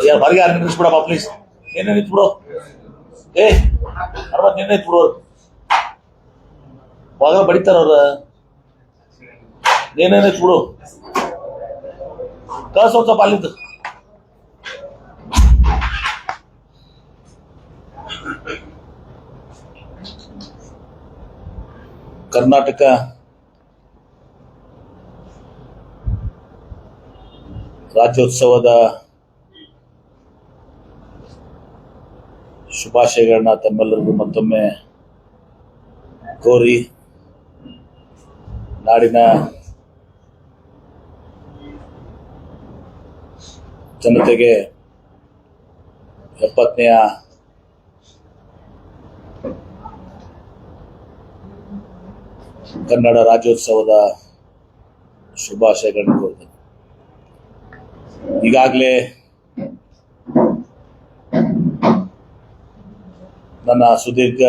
ಯಾರು ಹೊರಗೆ ಯಾರು ನಿಲ್ಲಿಸ್ಬಿಡಪ್ಪ ಪ್ಲೀಸ್. ನೀನೇ ನಿಂತ್ಬಿಡು. ಅರ್ವತ್ ನಿನ್ನೆ ನಿಂತ್ಬಿಡು. ಮಗ ಬಡಿತಾರ ಅವ್ರ. ನೀನೇ ನಿಂತ್ಬಿಡು. ಕಳ್ಸ ಸ್ವಲ್ಪ ಅಲ್ಲಿಂದ. ಕರ್ನಾಟಕ ರಾಜ್ಯೋತ್ಸವದ ಶುಭಾಶಯಗಳನ್ನ ತಮ್ಮೆಲ್ಲರಿಗೂ ಮತ್ತೊಮ್ಮೆ ಕೋರಿ, ನಾಡಿನ ಜನತೆಗೆ 70ನೇ ಕನ್ನಡ ರಾಜ್ಯೋತ್ಸವದ ಶುಭಾಶಯಗಳನ್ನು ಕೋರಿದೆ. ಈಗಾಗಲೇ ನನ್ನ ಸುದೀರ್ಘ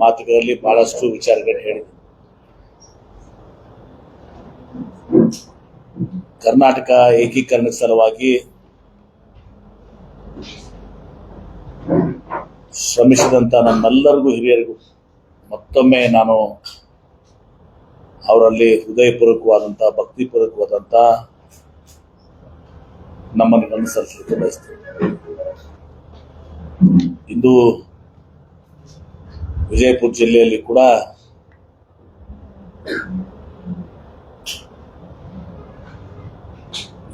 ಮಾತುಗಳಲ್ಲಿ ಬಹಳಷ್ಟು ವಿಚಾರಗಳು ಹೇಳಿದೆ. ಕರ್ನಾಟಕ ಏಕೀಕರಣದ ಸಲುವಾಗಿ ಶ್ರಮಿಸಿದಂತ ನಮ್ಮೆಲ್ಲರಿಗೂ ಹಿರಿಯರಿಗೂ ಮತ್ತೊಮ್ಮೆ ನಾನು ಅವರಲ್ಲಿ ಹೃದಯಪೂರ್ವಕವಾದಂಥ ಭಕ್ತಿಪೂರ್ವಕವಾದಂಥ ನಮ್ಮನ್ನು ಅನುಸರಿಸಲಿಕ್ಕೆ ಬಯಸ್ತೇನೆ. ಇಂದು ವಿಜಯಪುರ ಜಿಲ್ಲೆಯಲ್ಲಿ ಕೂಡ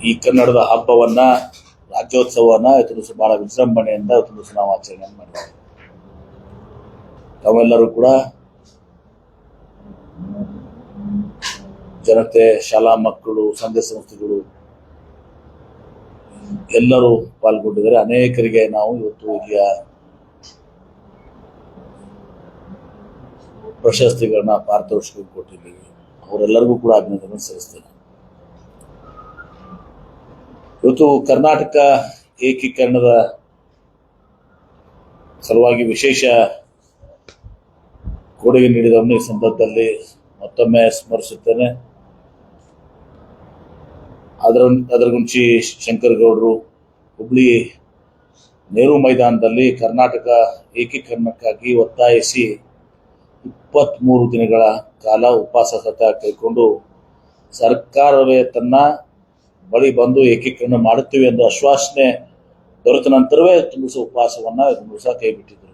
ಈ ಕನ್ನಡದ ಹಬ್ಬವನ್ನ, ರಾಜ್ಯೋತ್ಸವವನ್ನ ಇವತ್ತು ಬಹಳ ವಿಜೃಂಭಣೆಯಿಂದ ಇವತ್ತು ನಾವು ಆಚರಣೆ ಮಾಡಿದ್ದೇವೆ. ತಾವೆಲ್ಲರೂ ಕೂಡ ಜನತೆ, ಶಾಲಾ ಮಕ್ಕಳು, ಸಂಘ ಸಂಸ್ಥೆಗಳು ಎಲ್ಲರೂ ಪಾಲ್ಗೊಂಡಿದ್ದಾರೆ. ಅನೇಕರಿಗೆ ನಾವು ಇವತ್ತು ಇಲ್ಲಿಯ ಪ್ರಶಸ್ತಿಗಳನ್ನ, ಪಾರಿತೋಷಿಕ ಕೊಟ್ಟಿದ್ದೀವಿ. ಅವರೆಲ್ಲರಿಗೂ ಕೂಡ ಅಭಿನಂದನೆ ಸಲ್ಲಿಸ್ತೇನೆ. ಇವತ್ತು ಕರ್ನಾಟಕ ಏಕೀಕರಣದ ಸಲುವಾಗಿ ವಿಶೇಷ ಕೊಡುಗೆ ನೀಡಿದವನು ಈ ಸಂದರ್ಭದಲ್ಲಿ ಮತ್ತೊಮ್ಮೆ ಸ್ಮರಿಸುತ್ತೇನೆ. ಅದರಗುಂಚಿ ಶಂಕರಗೌಡರು ಹುಬ್ಳಿ ನೆಹರು ಮೈದಾನದಲ್ಲಿ ಕರ್ನಾಟಕ ಏಕೀಕರಣಕ್ಕಾಗಿ ಒತ್ತಾಯಿಸಿ 23 ದಿನಗಳ ಕಾಲ ಉಪವಾಸ ಸತ್ಯಾಗ್ರಹ ಕೈಗೊಂಡು ಸರ್ಕಾರವೇ ತನ್ನ ಬಳಿ ಬಂದು ಏಕೀಕರಣ ಮಾಡುತ್ತೇವೆ ಎಂದು ಆಶ್ವಾಸನೆ ದೊರೆತ ನಂತರವೇ ತುಂಬ ಉಪವಾಸವನ್ನ ಕೈ ಬಿಟ್ಟಿದ್ರು.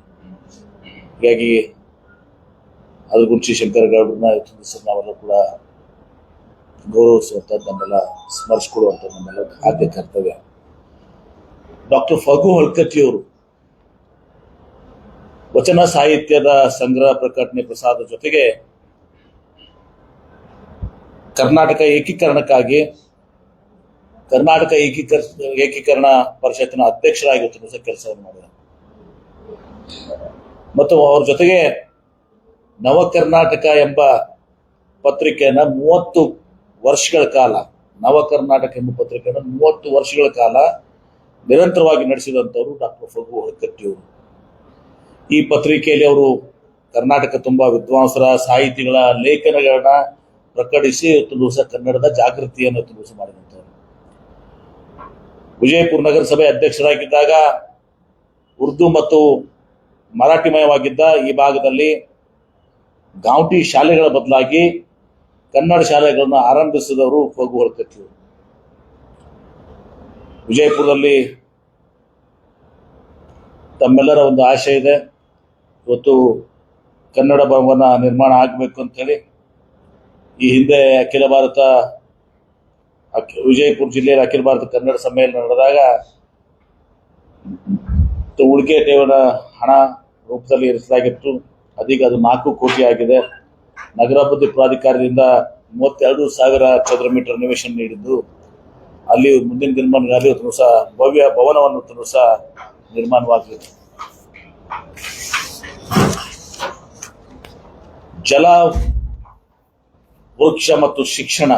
ಹೀಗಾಗಿ ಅದರಗುಂಚಿ ಶಂಕರಗೌಡರನ್ನ ನಾವೆಲ್ಲ ಕೂಡ ಗೌರವಿಸುವಂಥದ್ದು, ನಮ್ಮೆಲ್ಲ ಸ್ಮರಿಸಿಕೊಡುವಂಥದ್ದು ನಮ್ಮೆಲ್ಲ ಆದ್ಯ ಕರ್ತವ್ಯ. ಡಾಕ್ಟರ್ ಫಗು ಹೊಳ್ಕಟ್ಟಿಯವರು ವಚನ ಸಾಹಿತ್ಯದ ಸಂಗ್ರಹ ಪ್ರಕಟಣೆ ಪ್ರಸಾದ ಜೊತೆಗೆ ಕರ್ನಾಟಕ ಏಕೀಕರಣಕ್ಕಾಗಿ ಕರ್ನಾಟಕ ಏಕೀಕರಣ ಪರಿಷತ್ತಿನ ಅಧ್ಯಕ್ಷರಾಗಿ ಕೆಲಸವನ್ನು ಮಾಡಿದ್ದಾರೆ. ಮತ್ತು ಅವ್ರ ಜೊತೆಗೆ ನವ ಕರ್ನಾಟಕ ಎಂಬ ಪತ್ರಿಕೆಯನ್ನ 30 ವರ್ಷಗಳ ಕಾಲ, ನವ ಕರ್ನಾಟಕ ಎಂಬ ಪತ್ರಿಕೆಯನ್ನು 30 ವರ್ಷಗಳ ಕಾಲ ನಿರಂತರವಾಗಿ ನಡೆಸಿದಂಥವರು ಡಾಕ್ಟರ್ ಫಗು ಹೊಳ್ಕಟ್ಟಿಯವರು. ಈ ಪತ್ರಿಕೆಯಲ್ಲಿ ಅವರು ಕರ್ನಾಟಕ ತುಂಬಾ ವಿದ್ವಾಂಸರ, ಸಾಹಿತಿಗಳ ಲೇಖನಗಳನ್ನ ಪ್ರಕಟಿಸಿ ಇವತ್ತು ದಿವಸ ಕನ್ನಡದ ಜಾಗೃತಿಯನ್ನು ಇವತ್ತು ದಿವಸ ಮಾಡಿದಂಥವ್ರು. ವಿಜಯಪುರ ನಗರಸಭೆ ಅಧ್ಯಕ್ಷರಾಗಿದ್ದಾಗ ಉರ್ದು ಮತ್ತು ಮರಾಠಿಮಯವಾಗಿದ್ದ ಈ ಭಾಗದಲ್ಲಿ ಗಾಂವಟಿ ಶಾಲೆಗಳ ಬದಲಾಗಿ ಕನ್ನಡ ಶಾಲೆಗಳನ್ನು ಆರಂಭಿಸಿದವರು ಫಗು ಹೊಳ್ಕಟ್ಟಿಯವರು. ವಿಜಯಪುರದಲ್ಲಿ ತಮ್ಮೆಲ್ಲರ ಒಂದು ಆಶೆ ಇದೆ, ಇವತ್ತು ಕನ್ನಡ ಭವನ ನಿರ್ಮಾಣ ಆಗಬೇಕು ಅಂತೇಳಿ. ಈ ಹಿಂದೆ ವಿಜಯಪುರ ಜಿಲ್ಲೆಯಲ್ಲಿ ಅಖಿಲ ಭಾರತ ಕನ್ನಡ ಸಮ್ಮೇಳನ ನಡೆದಾಗ ಉಳಿಕೆ ಠೇವಣ ಹಣ ರೂಪದಲ್ಲಿ ಇರಿಸಲಾಗಿತ್ತು. ಅದೀಗ ಅದು 4 ಕೋಟಿ ಆಗಿದೆ. ನಗರಾಭಿವೃದ್ಧಿ ಪ್ರಾಧಿಕಾರದಿಂದ 32,000 ಚದರ ಮೀಟರ್ ನಿವೇಶನ ನೀಡಿದ್ದು, ಅಲ್ಲಿ ಮುಂದಿನ ದಿನಮಾನಗಳಲ್ಲಿ ಸಹ ಭವ್ಯ ಭವನವನ್ನು ಸಹ ನಿರ್ಮಾಣವಾಗಲಿದೆ. ಜಲ, ವೃಕ್ಷ ಮತ್ತು ಶಿಕ್ಷಣ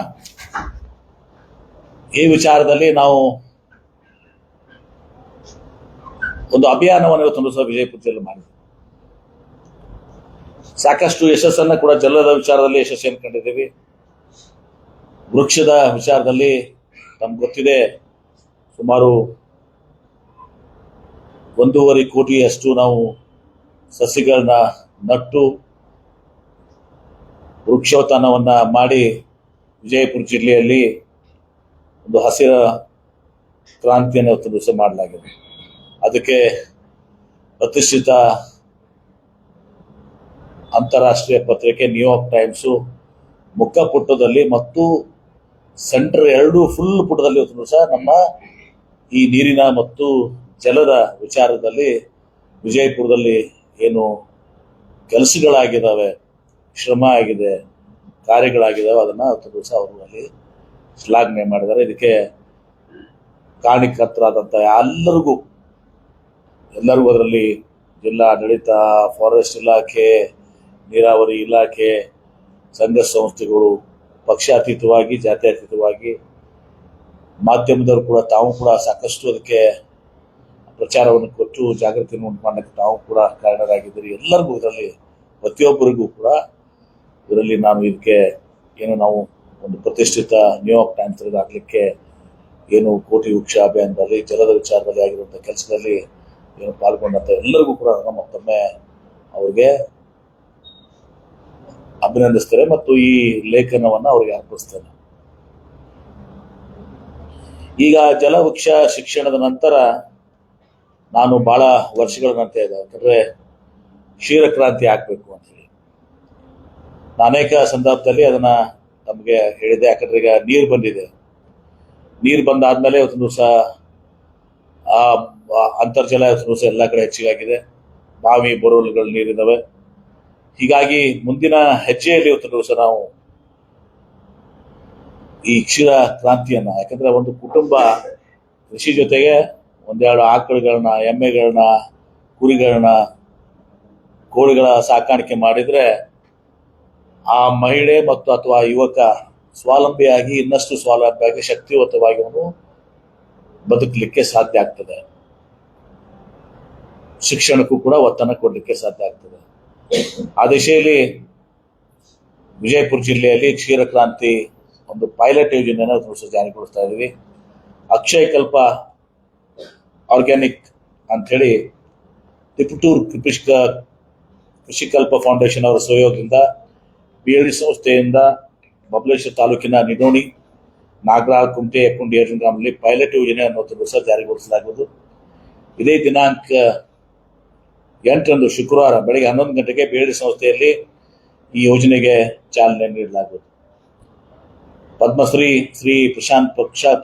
ಈ ವಿಚಾರದಲ್ಲಿ ನಾವು ಒಂದು ಅಭಿಯಾನವನ್ನು ಇವತ್ತು ಸಹ ವಿಜಯಪುರ ಜಿಲ್ಲೆ ಮಾಡಿದೆ. ಸಾಕಷ್ಟು ಯಶಸ್ಸನ್ನ ಕೂಡ ಜಲದ ವಿಚಾರದಲ್ಲಿ ಯಶಸ್ಸನ್ನು ಕಂಡಿದ್ದೀವಿ. ವೃಕ್ಷದ ವಿಚಾರದಲ್ಲಿ ತಮ್ಗೆ ಗೊತ್ತಿದೆ, ಸುಮಾರು 1.5 ಕೋಟಿಯಷ್ಟು ನಾವು ಸಸಿಗಳನ್ನ ನಟ್ಟು ವೃಕ್ಷೋತ್ಥಾನವನ್ನ ಮಾಡಿ ವಿಜಯಪುರ ಜಿಲ್ಲೆಯಲ್ಲಿ ಒಂದು ಹಸಿರ ಕ್ರಾಂತಿಯನ್ನು ಇವತ್ತು ದಿವಸ ಮಾಡಲಾಗಿದೆ. ಅದಕ್ಕೆ ಪ್ರತಿಷ್ಠಿತ ಅಂತಾರಾಷ್ಟ್ರೀಯ ಪತ್ರಿಕೆ ನ್ಯೂಯಾರ್ಕ್ ಟೈಮ್ಸು ಮುಖಪುಟದಲ್ಲಿ ಮತ್ತು ಸೆಂಟರ್ ಎರಡೂ ಫುಲ್ ಪುಟದಲ್ಲಿ ಇವತ್ತು ದಿವಸ ನಮ್ಮ ಈ ನೀರಿನ ಮತ್ತು ಜಲದ ವಿಚಾರದಲ್ಲಿ ವಿಜಯಪುರದಲ್ಲಿ ಏನು ಕೆಲಸಗಳಾಗಿದ್ದಾವೆ, ಶ್ರಮ ಆಗಿದೆ, ಕಾರ್ಯಗಳಾಗಿದ್ದಾವೆ, ಅದನ್ನ ಇವತ್ತು ದಿವಸ ಅವರು ಅಲ್ಲಿ ಶ್ಲಾಘನೆ ಮಾಡಿದ್ದಾರೆ. ಇದಕ್ಕೆ ಕಾರಣಕರ್ತರಾದಂಥ ಎಲ್ಲರಿಗೂ ಅದರಲ್ಲಿ ಜಿಲ್ಲಾಡಳಿತ, ಫಾರೆಸ್ಟ್ ಇಲಾಖೆ, ನೀರಾವರಿ ಇಲಾಖೆ, ಸಂಘ ಸಂಸ್ಥೆಗಳು, ಪಕ್ಷಾತೀತವಾಗಿ ಜಾತ್ಯತೀತವಾಗಿ ಮಾಧ್ಯಮದವರು ಕೂಡ ತಾವು ಕೂಡ ಸಾಕಷ್ಟು ಅದಕ್ಕೆ ಪ್ರಚಾರವನ್ನು ಕೊಟ್ಟು ಜಾಗೃತಿಯನ್ನು ಉಂಟು ಮಾಡಲಿಕ್ಕೆ ತಾವು ಕೂಡ ಕಾರಣರಾಗಿದ್ದೀರಿ. ಎಲ್ಲರಿಗೂ ಇದರಲ್ಲಿ ಪ್ರತಿಯೊಬ್ಬರಿಗೂ ಕೂಡ ಇದರಲ್ಲಿ ನಾನು ಇದಕ್ಕೆ ಏನು ನಾವು ಒಂದು ಪ್ರತಿಷ್ಠಿತ ನ್ಯೂಯಾರ್ಕ್ ಟೈಮ್ಸ್ ಹಾಕಲಿಕ್ಕೆ ಏನು ಕೋಟಿ ವೃಕ್ಷ ಅಭಿಯಾನದಲ್ಲಿ ಜಲದ ವಿಚಾರದಲ್ಲಿ ಆಗಿರುವಂಥ ಕೆಲಸದಲ್ಲಿ ಏನು ಪಾಲ್ಗೊಂಡಂತ ಎಲ್ಲರಿಗೂ ಕೂಡ ಮತ್ತೊಮ್ಮೆ ಅವ್ರಿಗೆ ಅಭಿನಂದಿಸ್ತಾರೆ ಮತ್ತು ಈ ಲೇಖನವನ್ನು ಅವ್ರಿಗೆ ಅರ್ಪಿಸ್ತೇನೆ. ಈಗ ಜಲವೃಕ್ಷ ಶಿಕ್ಷಣದ ನಂತರ ನಾನು ಬಹಳ ವರ್ಷಗಳ ನಂತರ ಇದೆ, ಯಾಕಂದ್ರೆ ಕ್ಷೀರ ಕ್ರಾಂತಿ ಆಗ್ಬೇಕು ಅಂತ ಹೇಳಿ ನಾನು ಅನೇಕ ಸಂದರ್ಭದಲ್ಲಿ ಅದನ್ನ ನಮಗೆ ಹೇಳಿದೆ. ಯಾಕಂದ್ರೆ ಈಗ ನೀರು ಬಂದಿದೆ, ನೀರು ಬಂದಾದ್ಮೇಲೆ ಇವತ್ತು ದಿವಸ ಆ ಅಂತರ್ಜಲ ಇವತ್ತು ದಿವಸ ಎಲ್ಲ ಕಡೆ ಹೆಚ್ಚಿಗಾಗಿದೆ, ಬಾವಿ ಬೋರ್ವೆಲ್ಗಳು ನೀರಿದ್ದಾವೆ. ಹೀಗಾಗಿ ಮುಂದಿನ ಹೆಜ್ಜೆಯಲ್ಲಿ ಇವತ್ತು ದಿವಸ ನಾವು ಈ ಕ್ಷೀರ ಕ್ರಾಂತಿಯನ್ನ, ಯಾಕಂದ್ರೆ ಒಂದು ಕುಟುಂಬ ಕೃಷಿ ಜೊತೆಗೆ ಒಂದೆರಡು ಆಕಳುಗಳನ್ನ, ಎಮ್ಮೆಗಳನ್ನ, ಕುರಿಗಳನ್ನ, ಕೋಳಿಗಳ ಸಾಕಾಣಿಕೆ ಮಾಡಿದ್ರೆ ಆ ಮಹಿಳೆ ಮತ್ತು ಅಥವಾ ಯುವಕ ಸ್ವಾವಲಂಬಿಯಾಗಿ, ಇನ್ನಷ್ಟು ಸ್ವಾವಲಂಬಿಯಾಗಿ, ಶಕ್ತಿಯುತವಾಗಿ ಅವನು ಬದುಕಲಿಕ್ಕೆ ಸಾಧ್ಯ ಆಗ್ತದೆ. ಶಿಕ್ಷಣಕ್ಕೂ ಕೂಡ ಒತ್ತನ್ನು ಕೊಡಲಿಕ್ಕೆ ಸಾಧ್ಯ ಆಗ್ತದೆ. ಆ ದಿಶೆಯಲ್ಲಿ ವಿಜಯಪುರ ಜಿಲ್ಲೆಯಲ್ಲಿ ಕ್ಷೀರ ಕ್ರಾಂತಿ ಒಂದು ಪೈಲಟ್ ಯೋಜನೆಯನ್ನು ಜಾರಿಗೊಳಿಸ್ತಾ ಇದ್ದೀವಿ. ಅಕ್ಷಯ ಕಲ್ಪ ಆರ್ಗ್ಯಾನಿಕ್ ಅಂಥೇಳಿ ತಿಪಟೂರು ಕೃಷಿಕಲ್ಪ ಫೌಂಡೇಶನ್ ಅವರ ಸಹಯೋಗದಿಂದ BLD ಸಂಸ್ಥೆಯಿಂದ ಬಬಲೇಶ್ವರ ತಾಲೂಕಿನ ನಿಡೋಣಿ, ನಾಗರಾಳ್, ಕುಮಟೆ, ಎಕ್ಕುಂಡಿ, ಗ್ರಾಮದಲ್ಲಿ ಪೈಲಟ್ ಯೋಜನೆಯನ್ನು ಜಾರಿಗೊಳಿಸಲಾಗುವುದು. ಇದೇ ದಿನಾಂಕ 8ರಂದು ಶುಕ್ರವಾರ ಬೆಳಗ್ಗೆ 11 ಗಂಟೆಗೆ BLD ಸಂಸ್ಥೆಯಲ್ಲಿ ಈ ಯೋಜನೆಗೆ ಚಾಲನೆ ನೀಡಲಾಗುವುದು. ಪದ್ಮಶ್ರೀ ಶ್ರೀ ಪ್ರಶಾಂತ್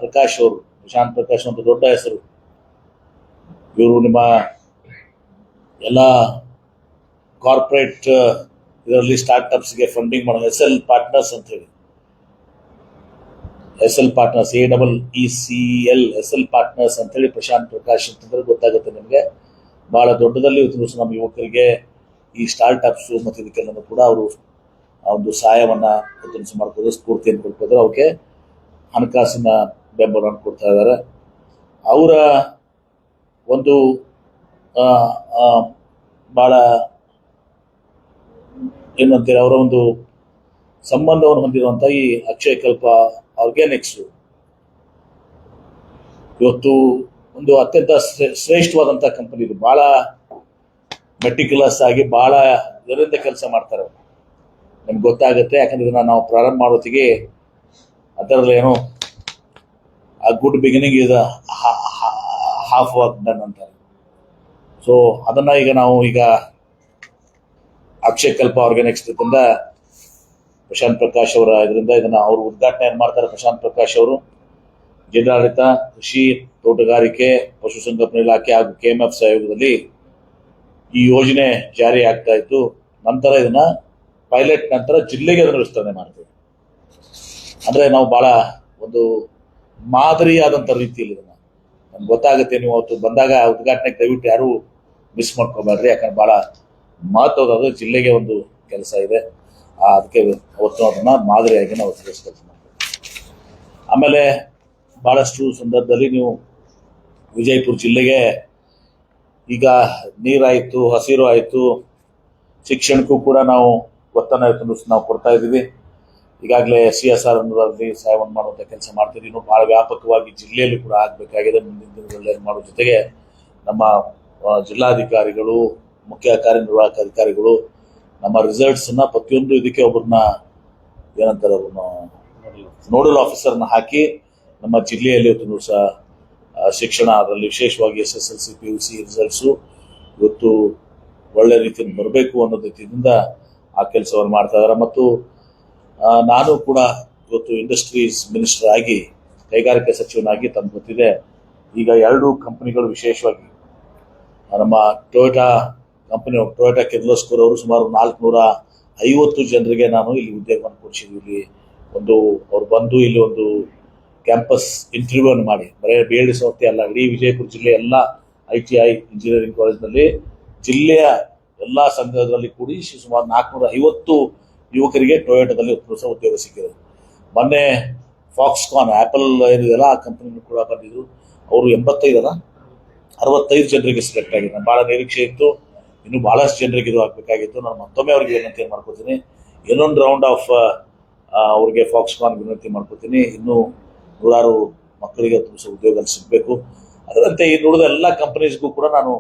ಪ್ರಕಾಶ್ ಅವರು, ಪ್ರಶಾಂತ್ ಪ್ರಕಾಶ್ ಒಂದು ದೊಡ್ಡ ಹೆಸರು. ಇವರು ನಿಮ್ಮ ಎಲ್ಲ ಕಾರ್ಪೊರೇಟ್ ಇದರಲ್ಲಿ ಸ್ಟಾರ್ಟ್ಅಪ್ಸ್ಗೆ ಫಂಡಿಂಗ್ ಮಾಡೋದು. SL ಪಾರ್ಟ್ನರ್ಸ್ ಅಂತ ಹೇಳಿ, SL partners, AEECL SL partners ಅಂತ ಹೇಳಿ ಪ್ರಶಾಂತ್ ಪ್ರಕಾಶ್ ಅಂತಂದ್ರೆ ಗೊತ್ತಾಗುತ್ತೆ ನಿಮಗೆ. ಬಹಳ ದೊಡ್ಡದಲ್ಲಿ ಇವತ್ತು ನಮ್ಮ ಯುವಕರಿಗೆ ಈ ಸ್ಟಾರ್ಟ್ಅಪ್ಸ್ ಮತ್ತು ಇದಕ್ಕೆಲ್ಲ ಕೂಡ ಅವರು ಒಂದು ಸಹಾಯವನ್ನ ಮಾಡ್ಕೋದು, ಸ್ಫೂರ್ತಿಯನ್ನು ಕೊಡ್ಕೋದ್ರೆ ಅವಕ್ಕೆ ಹಣಕಾಸಿನ ಬೆಂಬಲವನ್ನು ಕೊಡ್ತಾ ಇದ್ದಾರೆ. ಅವರ ಒಂದು ಬಹಳ ಏನಂತೀರ, ಅವರ ಒಂದು ಸಂಬಂಧವನ್ನು ಹೊಂದಿರುವಂತಹ ಈ ಅಕ್ಷಯ ಕಲ್ಪ ಆರ್ಗ್ಯಾನಿಕ್ಸ್ ಇವತ್ತು ಒಂದು ಅತ್ಯಂತ ಶ್ರೇಷ್ಠವಾದಂತಹ ಕಂಪನಿ. ಇದು ಬಹಳ ಮೆಟಿಕ್ಯುಲಸ್ ಆಗಿ ಬಹಳ ಇದರಿಂದ ಕೆಲಸ ಮಾಡ್ತಾರೆ, ನಮ್ಗೆ ಗೊತ್ತಾಗುತ್ತೆ. ಯಾಕಂದ್ರೆ ಇದನ್ನ ನಾವು ಪ್ರಾರಂಭ ಮಾಡೋತ್ತಿಗೆ ಅದರಲ್ಲಿ ಏನೋ ಆ good beginning is half work done ಅಂತಾರೆ. ಸೊ ಅದನ್ನ ಈಗ ಅಕ್ಷಯ ಕಲ್ಪ ಆರ್ಗ್ಯಾನಿಕ್ಸ್ ಇಂದ ಪ್ರಶಾಂತ್ ಪ್ರಕಾಶ್ ಅವರ ಇದನ್ನ ಅವರು ಉದ್ಘಾಟನೆ ಮಾಡ್ತಾರೆ. ಪ್ರಶಾಂತ್ ಪ್ರಕಾಶ್ ಅವರು ಜಿಲ್ಲಾಡಳಿತ, ಕೃಷಿ, ತೋಟಗಾರಿಕೆ, ಪಶುಸಂಗೋಪನಾ ಇಲಾಖೆ ಹಾಗೂ KMF ಸಹಯೋಗದಲ್ಲಿ ಈ ಯೋಜನೆ ಜಾರಿ ಆಗ್ತಾ ಇತ್ತು. ನಂತರ ಇದನ್ನ ಪೈಲಟ್ ನಂತರ ಜಿಲ್ಲೆಗೆ ಅದನ್ನು ವಿಸ್ತರಣೆ ಮಾಡ್ತೀವಿ. ಅಂದ್ರೆ ನಾವು ಬಹಳ ಒಂದು ಮಾದರಿಯಾದಂಥ ರೀತಿಯಲ್ಲಿ ಇದನ್ನ ನಮ್ಗೆ ಗೊತ್ತಾಗುತ್ತೆ. ನೀವು ಅವತ್ತು ಬಂದಾಗ ಉದ್ಘಾಟನೆಗೆ ದಯವಿಟ್ಟು ಯಾರು ಮಿಸ್ ಮಾಡ್ಕೋಬೇಡ್ರಿ, ಯಾಕಂದ್ರೆ ಬಹಳ ಮಹತ್ವದ ಜಿಲ್ಲೆಗೆ ಒಂದು ಕೆಲಸ ಇದೆ. ಅದಕ್ಕೆ ಅವತ್ತು ಅದನ್ನ ಮಾದರಿಯಾಗಿ ನಾವು ಕೆಲಸ ಮಾಡ್ತೀವಿ. ಆಮೇಲೆ ಬಹಳಷ್ಟು ಸಂದರ್ಭದಲ್ಲಿ ನೀವು ವಿಜಯಪುರ ಜಿಲ್ಲೆಗೆ ಈಗ ನೀರಾಯಿತು, ಹಸಿರು ಆಯಿತು, ಶಿಕ್ಷಣಕ್ಕೂ ಕೂಡ ನಾವು ಒತ್ತನ್ನು ನಾವು ಕೊಡ್ತಾ ಇದ್ದೀವಿ. ಈಗಾಗಲೇ CSR ಅನ್ನೋದ್ರಲ್ಲಿ ಸಹಾಯವನ್ನು ಮಾಡುವಂಥ ಕೆಲಸ ಮಾಡ್ತೀವಿ. ಇನ್ನೂ ಬಹಳ ವ್ಯಾಪಕವಾಗಿ ಜಿಲ್ಲೆಯಲ್ಲಿ ಕೂಡ ಆಗಬೇಕಾಗಿದೆ. ಮುಂದಿನ ದಿನಗಳಲ್ಲಿ ಮಾಡೋ ಜೊತೆಗೆ ನಮ್ಮ ಜಿಲ್ಲಾಧಿಕಾರಿಗಳು, ಮುಖ್ಯ ಕಾರ್ಯನಿರ್ವಾಹಕ ಅಧಿಕಾರಿಗಳು ನಮ್ಮ ರಿಸಲ್ಟ್ಸನ್ನ ಪ್ರತಿಯೊಂದು ಇದಕ್ಕೆ ಒಬ್ಬರನ್ನ ಏನಂತಾರೆ ಅವ್ರನ್ನ ನೋಡಲ್ ಆಫೀಸರ್ನ ಹಾಕಿ ನಮ್ಮ ಜಿಲ್ಲೆಯಲ್ಲಿ ಇವತ್ತು ಸಹ ಶಿಕ್ಷಣ ಅದರಲ್ಲಿ ವಿಶೇಷವಾಗಿ SSLC PUC ರಿಸಲ್ಟ್ಸು ಇವತ್ತು ಒಳ್ಳೆ ರೀತಿಯಲ್ಲಿ ಬರಬೇಕು ಅನ್ನೋ ರೀತಿಯಿಂದ ಆ ಕೆಲಸವನ್ನು ಮಾಡ್ತಾ ಇದ್ದಾರೆ. ಮತ್ತು ನಾನು ಕೂಡ ಇವತ್ತು ಇಂಡಸ್ಟ್ರೀಸ್ ಮಿನಿಸ್ಟರ್ ಆಗಿ, ಕೈಗಾರಿಕಾ ಸಚಿವನಾಗಿ ತಮ್ಗೆ ಗೊತ್ತಿದೆ, ಈಗ 2 ಕಂಪನಿಗಳು ವಿಶೇಷವಾಗಿ ನಮ್ಮ ಟೊಯೋಟಾ ಕಂಪನಿ, ಟೊಯೋಟಾ ಕಿರ್ಲೋಸ್ಕರ್ ಅವರು ಸುಮಾರು 450 ಜನರಿಗೆ ನಾನು ಇಲ್ಲಿ ಉದ್ಯೋಗವನ್ನು ಕೊಡಿಸಿದ್ವಿ. ಇಲ್ಲಿ ಅವ್ರು ಬಂದು ಇಲ್ಲಿ ಒಂದು ಕ್ಯಾಂಪಸ್ ಇಂಟರ್ವ್ಯೂ ಮಾಡಿ, ಬರೀ BLD ಸಂಸ್ಥೆ ಅಲ್ಲ, ಇಡೀ ವಿಜಯಪುರ ಜಿಲ್ಲೆ ಎಲ್ಲ ITI ಇಂಜಿನಿಯರಿಂಗ್ ಕಾಲೇಜ್ನಲ್ಲಿ ಜಿಲ್ಲೆಯ ಎಲ್ಲ ಸಂಘಗಳಲ್ಲಿ ಕೂಡಿ ಸುಮಾರು 450 ಯುವಕರಿಗೆ ಟೊಯೋಟಾದಲ್ಲಿ ಉದ್ಯೋಗ ಸಿಕ್ಕಿದೆ. ಮೊನ್ನೆ ಫಾಕ್ಸ್ಕಾನ್ ಆಪಲ್ ಏನಿದೆಯಲ್ಲ ಆ ಕಂಪನಿ ಕೂಡ ಬಂದಿದ್ರು. ಅವರು 65 ಜನರಿಗೆ ಸೆಲೆಕ್ಟ್ ಆಗಿದೆ. ಭಾಳ ನಿರೀಕ್ಷೆ ಇತ್ತು, ಇನ್ನು ಬಹಳಷ್ಟು ಜನರಿಗೆ ಇದು ಆಗಬೇಕಾಗಿತ್ತು. ನಾನು ಮತ್ತೊಮ್ಮೆ ಅವ್ರಿಗೆ ವಿನಂತಿ ಮಾಡ್ಕೋತೀನಿ, ಇನ್ನೊಂದು ರೌಂಡ್ ಆಫ್ ಅವ್ರಿಗೆ ಫಾಕ್ಸ್ಕಾನ್ ವಿನಂತಿ ಮಾಡ್ಕೋತೀನಿ. ಇನ್ನೂ 100 ಮಕ್ಕಳಿಗೆ ಉದ್ಯೋಗ ಸಿಗಬೇಕು. ಅದರಂತೆ ಈ ನುಡಿದ ಎಲ್ಲ ಕಂಪನೀಸ್ಗೂ ಕೂಡ ನಾನು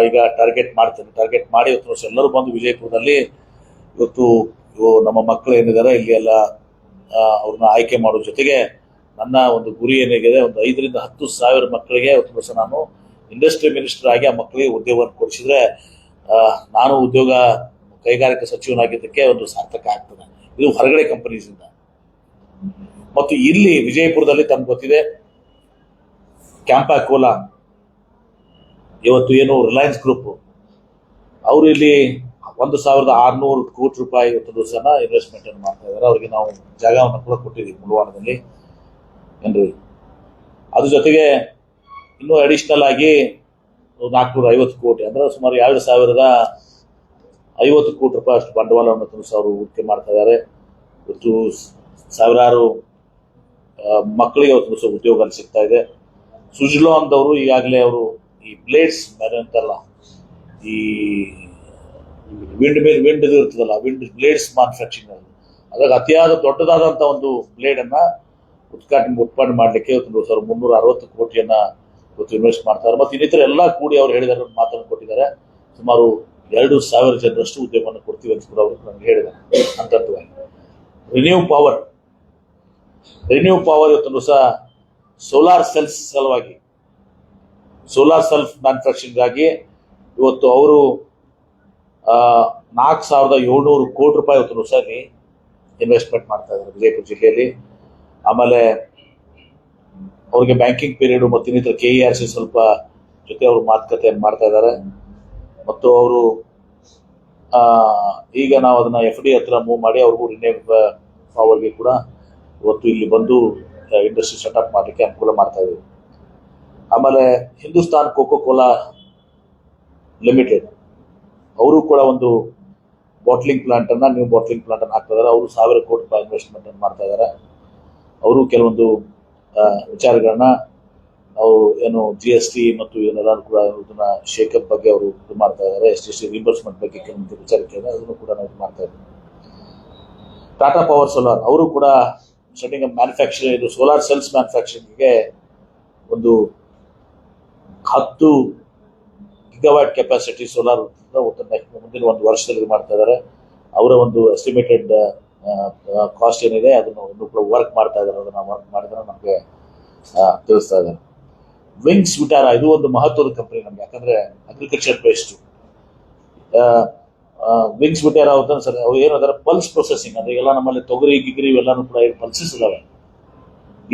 ಈಗ ಟಾರ್ಗೆಟ್ ಮಾಡ್ತೇನೆ. ಟಾರ್ಗೆಟ್ ಮಾಡಿ ಇವತ್ತು ಎಲ್ಲರೂ ಬಂದು ವಿಜಯಪುರದಲ್ಲಿ ಇವತ್ತು ನಮ್ಮ ಮಕ್ಕಳು ಏನಿದ್ದಾರೆ ಇಲ್ಲಿ ಎಲ್ಲ ಅವ್ರನ್ನ ಆಯ್ಕೆ ಮಾಡೋ ಜೊತೆಗೆ ನನ್ನ ಒಂದು ಗುರಿ ಏನಿದೆ, ಒಂದು 5 ರಿಂದ 10 ಸಾವಿರ ಮಕ್ಕಳಿಗೆ ಇವತ್ತು ವರ್ಷ ನಾನು ಇಂಡಸ್ಟ್ರಿ ಮಿನಿಸ್ಟರ್ ಆಗಿ ಆ ಮಕ್ಕಳಿಗೆ ಉದ್ಯೋಗವನ್ನು ಕೊಡಿಸಿದ್ರೆ ನಾನು ಉದ್ಯೋಗ ಕೈಗಾರಿಕಾ ಸಚಿವನಾಗಿದ್ದಕ್ಕೆ ಒಂದು ಸಾರ್ಥಕ ಆಗ್ತದೆ. ಇದು ಹೊರಗಡೆ ಕಂಪನೀಸಿಂದ. ಮತ್ತು ಇಲ್ಲಿ ವಿಜಯಪುರದಲ್ಲಿ ತಮ್ಗೆ ಗೊತ್ತಿದೆ, ಕ್ಯಾಂಪಾಕೋಲಾ ಇವತ್ತು ಏನು ರಿಲಯನ್ಸ್ ಗ್ರೂಪ್ ಅವರು ಇಲ್ಲಿ 1,600 ಕೋಟಿ ರೂಪಾಯಿ ಇವತ್ತು ದಿವಸನ ಇನ್ವೆಸ್ಟ್ಮೆಂಟ್ ಅನ್ನು ಮಾಡ್ತಾ ಇದ್ದಾರೆ. ಅವರಿಗೆ ನಾವು ಜಾಗವನ್ನು ಕೂಡ ಕೊಟ್ಟಿದ್ದೀವಿ ಮುಳವಾಡದಲ್ಲಿ ಏನ್ರಿ. ಅದ್ರ ಜೊತೆಗೆ ಇನ್ನೂ ಅಡಿಷನಲ್ ಆಗಿ 450 ಕೋಟಿ ಅಂದ್ರೆ ಸುಮಾರು 2,050 ಕೋಟಿ ರೂಪಾಯಿ ಅಷ್ಟು ಬಂಡವಾಳವನ್ನು ಅವರು ಹೂಡಿಕೆ ಮಾಡ್ತಾ ಇದ್ದಾರೆ. ಇವತ್ತು ಸಾವಿರಾರು ಮಕ್ಕಳಿಗೆ ಅವತ್ತು ಉದ್ಯೋಗ ಸಿಗ್ತಾ ಇದೆ. ಸುಜ್ಲೋ ಅಂದವರು ಈಗಾಗಲೇ ಅವರು ಈ ಬ್ಲೇಡ್ಸ್ ಅಂತಾರಲ್ಲ, ಈ ವಿಂಡ್ ಇರ್ತದಲ್ಲ, ವಿಂಡ್ ಬ್ಲೇಡ್ಸ್ ಮ್ಯಾನುಫ್ಯಾಕ್ಚರಿಂಗ್, ಅದಾಗ ಅತಿಯಾದ ದೊಡ್ಡದಾದಂಥ ಒಂದು ಬ್ಲೇಡನ್ನ ಉತ್ಪಾದನೆ ಮಾಡಲಿಕ್ಕೆ ಇವತ್ತು 360 ಕೋಟಿಯನ್ನ ಇವತ್ತು ಇನ್ವೆಸ್ಟ್ ಮಾಡ್ತಾರೆ. ಮತ್ತು ಇನ್ನಿತರ ಎಲ್ಲ ಕೂಡಿ ಅವ್ರು ಹೇಳಿದಾರೆ, ಮಾತನ್ನು ಕೊಟ್ಟಿದ್ದಾರೆ. ಸುಮಾರು 2,000 ಜನರಷ್ಟು ಉದ್ಯೋಗವನ್ನು ಕೊಡ್ತೀವಿ ಅಂತ ಕೂಡ ಅವರು ನನಗೆ ಹೇಳಿದ್ದಾರೆ ಹಂತವಾಗಿ. ರಿನ್ಯೂ ಪವರ್ ಇವತ್ತು ಸಹ ಸೋಲಾರ್ ಸೆಲ್ಸ್ ಸಲುವಾಗಿ, ಸೋಲಾರ್ ಸೆಲ್ಫ್ ಮ್ಯಾನುಫ್ಯಾಕ್ಚರಿಂಗ್ ಆಗಿ ಇವತ್ತು ಅವರು 4,700 ಕೋಟಿ ರೂಪಾಯಿ ಇವತ್ತು ಸಹ ಇನ್ವೆಸ್ಟ್ಮೆಂಟ್ ಮಾಡ್ತಾ ಇದ್ದಾರೆ ವಿಜಯಪುರ ಜಿಲ್ಲೆಯಲ್ಲಿ. ಆಮೇಲೆ ಅವ್ರಿಗೆ ಬ್ಯಾಂಕಿಂಗ್ ಪೀರಿಯಡ್ ಮತ್ತು ಇನ್ನಿತರ KERC ಸ್ವಲ್ಪ ಜೊತೆ ಅವರು ಮಾತುಕತೆಯನ್ನು ಮಾಡ್ತಾ ಇದ್ದಾರೆ. ಮತ್ತು ಅವರು ಈಗ ನಾವು ಅದನ್ನ FD ಹತ್ರ ಮೂವ್ ಮಾಡಿ ಅವ್ರಿಗೂ ರಿನ್ಯೂ ಪವರ್ಗೆ ಕೂಡ ಇವತ್ತು ಇಲ್ಲಿ ಬಂದು ಇಂಡಸ್ಟ್ರಿ ಸೆಟಪ್ ಮಾಡಲಿಕ್ಕೆ ಅನುಕೂಲ ಮಾಡ್ತಾ ಇದ್ದೀವಿ. ಆಮೇಲೆ ಹಿಂದೂಸ್ತಾನ್ ಕೋಕೋ ಕೋಲಾ ಲಿಮಿಟೆಡ್ ಅವರು ಕೂಡ ಒಂದು ಬಾಟ್ಲಿಂಗ್ ಪ್ಲಾಂಟ್ ಅನ್ನ ಹಾಕ್ತಾ ಇದ್ದಾರೆ. ಅವರು 1,000 ಕೋಟಿ ರೂಪಾಯಿ ಇನ್ವೆಸ್ಟ್ಮೆಂಟ್ ಅನ್ನು ಮಾಡ್ತಾ ಇದ್ದಾರೆ. ಅವರು ಕೆಲವೊಂದು ವಿಚಾರಗಳನ್ನ ನಾವು ಏನು GST ಮತ್ತು ಏನೆಲ್ಲ ಕೂಡ ಇದನ್ನ ಶೇಕಪ್ ಬಗ್ಗೆ ಅವರು ಇದು ಮಾಡ್ತಾ ಇದ್ದಾರೆ. STC ರಿಇಂಬರ್ಸ್ಮೆಂಟ್ ಬಗ್ಗೆ ಕೆಲವೊಂದು ವಿಚಾರಕ್ಕೆ ಅದನ್ನು ಕೂಡ ನಾವು ಮಾಡ್ತಾ ಇದ್ದೀವಿ. ಟಾಟಾ ಪವರ್ ಸೋಲಾರ್ ಅವರು ಕೂಡ ಸೆಟ್ಟಿಂಗ್ ಅಪ್ ಮ್ಯಾನುಫ್ಯಾಕ್ಚರಿಂಗ್, ಇದು ಸೋಲಾರ್ ಸೆಲ್ಸ್ ಮ್ಯಾನುಫ್ಯಾಕ್ಚರಿಂಗ್ಗೆ ಒಂದು 10 ಗಿಗಾವ್ಯಾಟ್ ಕೆಪಾಸಿಟಿ ಸೋಲಾರ್ ಮುಂದಿನ ಒಂದು ವರ್ಷದಲ್ಲಿ ಮಾಡ್ತಾ ಇದ್ದಾರೆ. ಅವರ ಒಂದು ಎಸ್ಟಿಮೇಟೆಡ್ ಕಾಸ್ಟ್ ಏನಿದೆ ಅದನ್ನು ಕೂಡ ವರ್ಕ್ ಮಾಡ್ತಾ ಇದ್ದಾರೆ. ಅದನ್ನು ವರ್ಕ್ ಮಾಡಿದ್ರೆ ನಮಗೆ ತಿಳಿಸ್ತಾ ಇದ್ದಾರೆ. ವಿಂಗ್ಸ್ ವಿಟಾರಾ ಇದು ಒಂದು ಮಹತ್ವದ ಕಂಪನಿ ನಮ್ಗೆ, ಯಾಕಂದ್ರೆ agriculture based. Wings Vitara sir ಅವ್ರು ಏನಂದ್ರೆ ಪಲ್ಸ್ ಪ್ರೊಸೆಸಿಂಗ್, ಅಂದ್ರೆ ಎಲ್ಲ ನಮ್ಮಲ್ಲಿ ತೊಗರಿ ಗಿಗರಿ ಇವೆಲ್ಲಾನು ಕೂಡ ಪಲ್ಸಸ್ ಇದಾವೆ.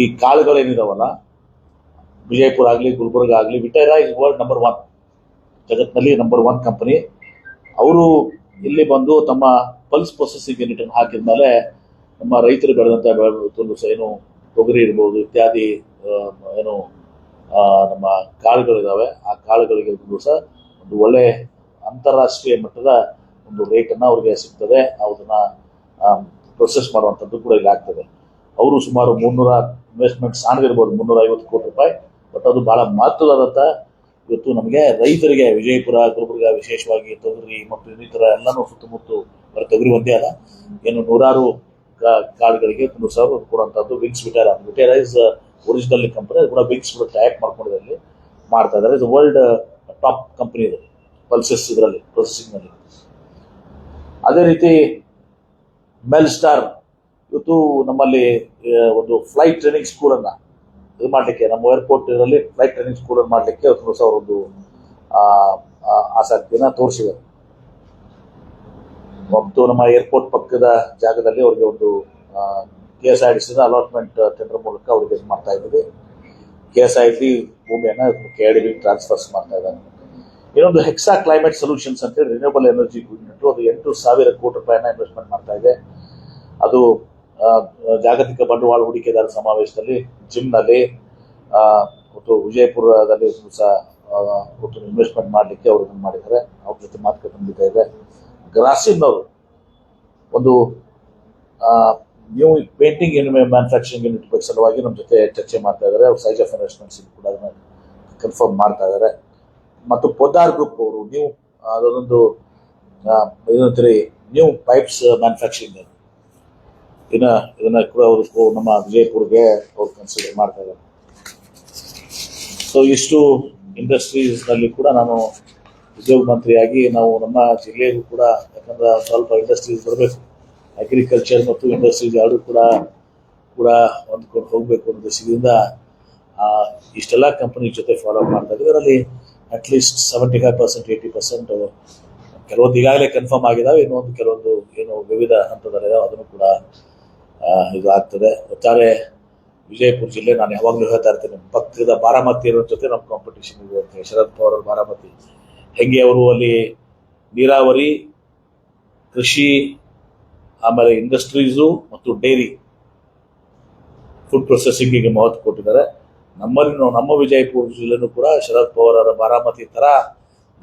ಈ ಕಾಳುಗಳೇನಿದಾವಲ್ಲ, ವಿಜಯಪುರ ಆಗಲಿ ಗುಲ್ಬರ್ಗ ಆಗಲಿ, ವಿಟಾರಾ ಇಸ್ ವರ್ಲ್ಡ್ ನಂಬರ್ 1, ಜಗತ್ತಿನಲ್ಲಿ ನಂಬರ್ 1 ಕಂಪನಿ. ಅವರು ಇಲ್ಲಿ ಬಂದು ತಮ್ಮ ಪಲ್ಸ್ ಪ್ರೊಸೆಸಿಂಗ್ ಯೂನಿಟ್ ಅನ್ನು ಹಾಕಿದ್ಮೇಲೆ ನಮ್ಮ ರೈತರು ಬೆಳೆದಂತ ಏನು ತೊಗರಿ ಇರ್ಬೋದು ಇತ್ಯಾದಿ ಏನು ನಮ್ಮ ಕಾಳುಗಳಿದಾವೆ, ಆ ಕಾಳುಗಳಿಗೆ ಸಹ ಒಂದು ಒಳ್ಳೆ ಅಂತಾರಾಷ್ಟ್ರೀಯ ಮಟ್ಟದ ಒಂದು ರೇಟ್ ಅನ್ನ ಅವ್ರಿಗೆ ಸಿಗ್ತದೆ. ಅದನ್ನ ಪ್ರೊಸೆಸ್ ಮಾಡುವಂಥದ್ದು ಕೂಡ ಇಲ್ಲಿ ಆಗ್ತದೆ. ಅವರು ಸುಮಾರು 300 ಇನ್ವೆಸ್ಟ್ಮೆಂಟ್ ಸಾಣದಿರ್ಬೋದು, 350 ಕೋಟಿ ರೂಪಾಯಿ. ಬಟ್ ಅದು ಬಹಳ ಮಹತ್ವದಾದಂಥ ಇವತ್ತು ನಮಗೆ ರೈತರಿಗೆ ವಿಜಯಪುರ ಗುಲ್ಬರ್ಗ ವಿಶೇಷವಾಗಿ ತೊಗರಿ ಮತ್ತು ಇನ್ನಿತರ ಎಲ್ಲಾನು ಸುತ್ತಮುತ್ತ ತೊಗರಿ ಒಂದೇ ಅಲ್ಲ, ಏನು 100 ಕಾಳುಗಳಿಗೆ 100,000 ಕೊಡುವಂಥದ್ದು wings Vitara. Vitara is original company, ಅದು ಕೂಡ ವಿಂಗ್ಸ್ ಕೂಡ ಟೈಪ್ ಮಾಡ್ಕೊಂಡಿದ್ದಲ್ಲಿ ಮಾಡ್ತಾ ಇದ್ದಾರೆ. ಇದು ವರ್ಲ್ಡ್ ಟಾಪ್ ಕಂಪನಿ ಇದು ಪಲ್ಸಸ್ ಇದರಲ್ಲಿ ಪ್ರೊಸೆಸಿಂಗ್ನಲ್ಲಿ. ಅದೇ ರೀತಿ ಮೆಲ್ ಸ್ಟಾರ್ ಇವತ್ತು ನಮ್ಮಲ್ಲಿ ಒಂದು ಫ್ಲೈಟ್ ಟ್ರೈನಿಂಗ್ ಸ್ಕೂಲನ್ನು ಇದು ಮಾಡಲಿಕ್ಕೆ, ನಮ್ಮ ಏರ್ಪೋರ್ಟ್ ಇದರಲ್ಲಿ ಫ್ಲೈಟ್ ಟ್ರೈನಿಂಗ್ ಸ್ಕೂಲನ್ನು ಮಾಡಲಿಕ್ಕೆ ಅವರೊಂದು ಆಸಕ್ತಿಯನ್ನು ತೋರಿಸಿದ್ದಾರೆ. ಮತ್ತು ನಮ್ಮ ಏರ್ಪೋರ್ಟ್ ಪಕ್ಕದ ಜಾಗದಲ್ಲಿ ಅವರಿಗೆ ಒಂದು KSIDC ಅಲಾಟ್ಮೆಂಟ್ ಟೆಂಡರ್ ಮೂಲಕ ಅವರಿಗೆ ಇದು ಮಾಡ್ತಾ ಇದ್ದೀವಿ. KSIT ಭೂಮಿಯನ್ನು KIDB ಟ್ರಾನ್ಸ್ಫರ್ಸ್ ಮಾಡ್ತಾ ಇದ್ದಾರೆ. ಇನ್ನೊಂದು ಹೆಕ್ಸಾ ಕ್ಲೈಮೇಟ್ ಸೊಲ್ಯೂಷನ್ಸ್ ಅಂತೇಳಿ ರಿನ್ಯೂಬಲ್ ಎನರ್ಜಿ ಯೂನಿಟ್, ಅದು 8,000 ಕೋಟಿ ರೂಪಾಯಿನ ಇನ್ವೆಸ್ಟ್ಮೆಂಟ್ ಮಾಡ್ತಾ ಇದೆ. ಅದು ಜಾಗತಿಕ ಬಂಡವಾಳ ಹೂಡಿಕೆದಾರರ ಸಮಾವೇಶದಲ್ಲಿ ಜಿಮ್ನಲ್ಲಿ ಮತ್ತು ವಿಜಯಪುರದಲ್ಲಿ ಸಹ ಇನ್ವೆಸ್ಟ್ಮೆಂಟ್ ಮಾಡಲಿಕ್ಕೆ ಅವರು ಇದನ್ನು ಮಾಡಿದ್ದಾರೆ. ಅವ್ರ ಜೊತೆ ಮಾತುಕತೆ ನಡೀತಾ ಇದೆ. ಗ್ರಾಸಿಮ್ನವರು ಒಂದು ನ್ಯೂ ಪೇಂಟಿಂಗ್ ಮ್ಯಾನುಫ್ಯಾಕ್ಚರಿಂಗ್ ಯೂನಿಟ್ ಬಗ್ಗೆ ಸಲುವಾಗಿ ನಮ್ಮ ಜೊತೆ ಚರ್ಚೆ ಮಾಡ್ತಾ ಇದ್ದಾರೆ. ಅವ್ರು ಸೈಜ್ ಆಫ್ ಇನ್ವೆಸ್ಟ್ಮೆಂಟ್ಸ್ ಕೂಡ ಅದನ್ನು ಕನ್ಫರ್ಮ್ ಮಾಡ್ತಾ ಇದ್ದಾರೆ. ಮತ್ತು ಪೊದ್ದಾರ್ ಗ್ರೂಪ್ ಅವರು ಅದೊಂದು ಏನಂತೀರಿ ನ್ಯೂ ಪೈಪ್ಸ್ ಮ್ಯಾನುಫ್ಯಾಕ್ಚರಿಂಗ್ ಇದನ್ನ ಕೂಡ ಅವರು ನಮ್ಮ ವಿಜಯಪುರ್ಗೆ ಅವ್ರು ಕನ್ಸಿಡರ್ ಮಾಡ್ತಾ ಇದ್ದಾರೆ. ಸೊ ಇಷ್ಟು ಇಂಡಸ್ಟ್ರೀಸ್ನಲ್ಲಿ ಕೂಡ ನಾನು ಉದ್ಯೋಗ ಮಂತ್ರಿಯಾಗಿ ನಾವು ನಮ್ಮ ಜಿಲ್ಲೆಗೂ ಕೂಡ, ಯಾಕಂದ್ರೆ ಸ್ವಲ್ಪ ಇಂಡಸ್ಟ್ರೀಸ್ ಬರಬೇಕು, ಅಗ್ರಿಕಲ್ಚರ್ ಮತ್ತು ಇಂಡಸ್ಟ್ರೀಸ್ ಎರಡೂ ಕೂಡ ಹೊಂದ್ಕೊಂಡು ಹೋಗಬೇಕು ಅನ್ನೋ ದೃಷ್ಟಿಯಿಂದ ಇಷ್ಟೆಲ್ಲ ಕಂಪನಿ ಜೊತೆ ಫಾಲೋ ಮಾಡ್ತಾ ಇದ್ದೀವಿ. ಅದರಲ್ಲಿ ಅಟ್ಲೀಸ್ಟ್ 75% 80% ಕೆಲವೊಂದು ಈಗಾಗಲೇ ಕನ್ಫರ್ಮ್ ಆಗಿದ್ದಾವೆ. ಇನ್ನೊಂದು ಕೆಲವೊಂದು ವಿವಿಧ ಹಂತದಲ್ಲಿದ್ದಾವೆ, ಅದನ್ನು ಕೂಡ ಇದು ಆಗ್ತದೆ. ಒಟ್ಟಾರೆ ವಿಜಯಪುರ ಜಿಲ್ಲೆ, ನಾನು ಯಾವಾಗಲೂ ಹೇಳ್ತಾ ಇರ್ತೀನಿ, ಪಕ್ಕದ ಬಾರಾಮತಿ ಇರೋ ಜೊತೆ ನಮ್ಮ ಕಾಂಪಿಟೇಷನ್ ಇದೆ ಅಂತ. ಶರದ್ ಪವಾರ್ ಅವರು ಬಾರಾಮತಿ ಹೆಂಗೆ ಅವರು ಅಲ್ಲಿ ನೀರಾವರಿ, ಕೃಷಿ, ಆಮೇಲೆ ಇಂಡಸ್ಟ್ರೀಸು ಮತ್ತು ಡೈರಿ, ಫುಡ್ ಪ್ರೊಸೆಸಿಂಗಿಗೆ ಮಹತ್ವ ಕೊಟ್ಟಿದ್ದಾರೆ. ನಮ್ಮ ವಿಜಯಪುರ ಜಿಲ್ಲೆನೂ ಕೂಡ ಶರದ್ ಪವಾರ್ ಅವರ ಬಾರಾಮತಿ ಥರ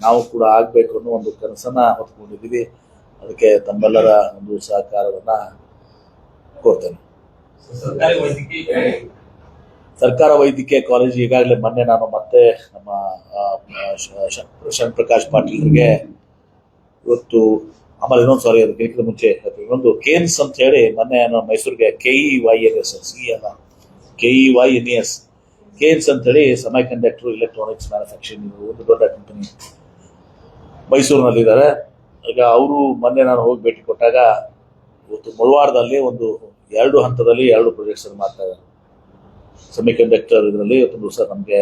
ನಾವು ಕೂಡ ಆಗಬೇಕು ಅನ್ನೋ ಒಂದು ಕನಸನ್ನು ಹೊತ್ಕೊಂಡಿದ್ದೀವಿ. ಅದಕ್ಕೆ ತಮ್ಮೆಲ್ಲರ ಒಂದು ಸಹಕಾರವನ್ನು ಕೋರ್ತೇನೆ. ಸರ್ಕಾರ ವೈದ್ಯಕೀಯ ಕಾಲೇಜು ಈಗಾಗಲೇ ಮೊನ್ನೆ ನಾನು ಮತ್ತೆ ನಮ್ಮ ಶರಣಪ್ರಕಾಶ್ ಪಾಟೀಲ್ರಿಗೆ ಇವತ್ತು, ಆಮೇಲೆ ಅದಕ್ಕಿಂತ ಮುಂಚೆ ಇನ್ನೊಂದು ಕೇನ್ಸ್ ಅಂತ ಹೇಳಿ ಮೊನ್ನೆ ನಾನು ಮೈಸೂರಿಗೆ KEYNES ಕೇನ್ಸ್ ಅಂತೇಳಿ ಸೆಮಿ ಕಂಡಕ್ಟರ್ ಎಲೆಕ್ಟ್ರಾನಿಕ್ಸ್ ಮ್ಯಾನುಫ್ಯಾಕ್ಚರಿಂಗ್ ಒಂದು ದೊಡ್ಡ ಕಂಪನಿ ಮೈಸೂರಿನಲ್ಲಿದ್ದಾರೆ. ಈಗ ಅವರು ಮೊನ್ನೆ ನಾನು ಹೋಗಿ ಭೇಟಿ ಕೊಟ್ಟಾಗ ಇವತ್ತು ಮುಳವಾಡದಲ್ಲಿ ಒಂದು 2 ಹಂತದಲ್ಲಿ 2 ಪ್ರಾಜೆಕ್ಟ್ಸ್ ಅನ್ನು ಮಾಡ್ತಾ ಇದ್ದಾರೆ. ಸೆಮಿ ಕಂಡಕ್ಟರ್ ಇದರಲ್ಲಿ ಇವತ್ತು ಸಹ ನಮಗೆ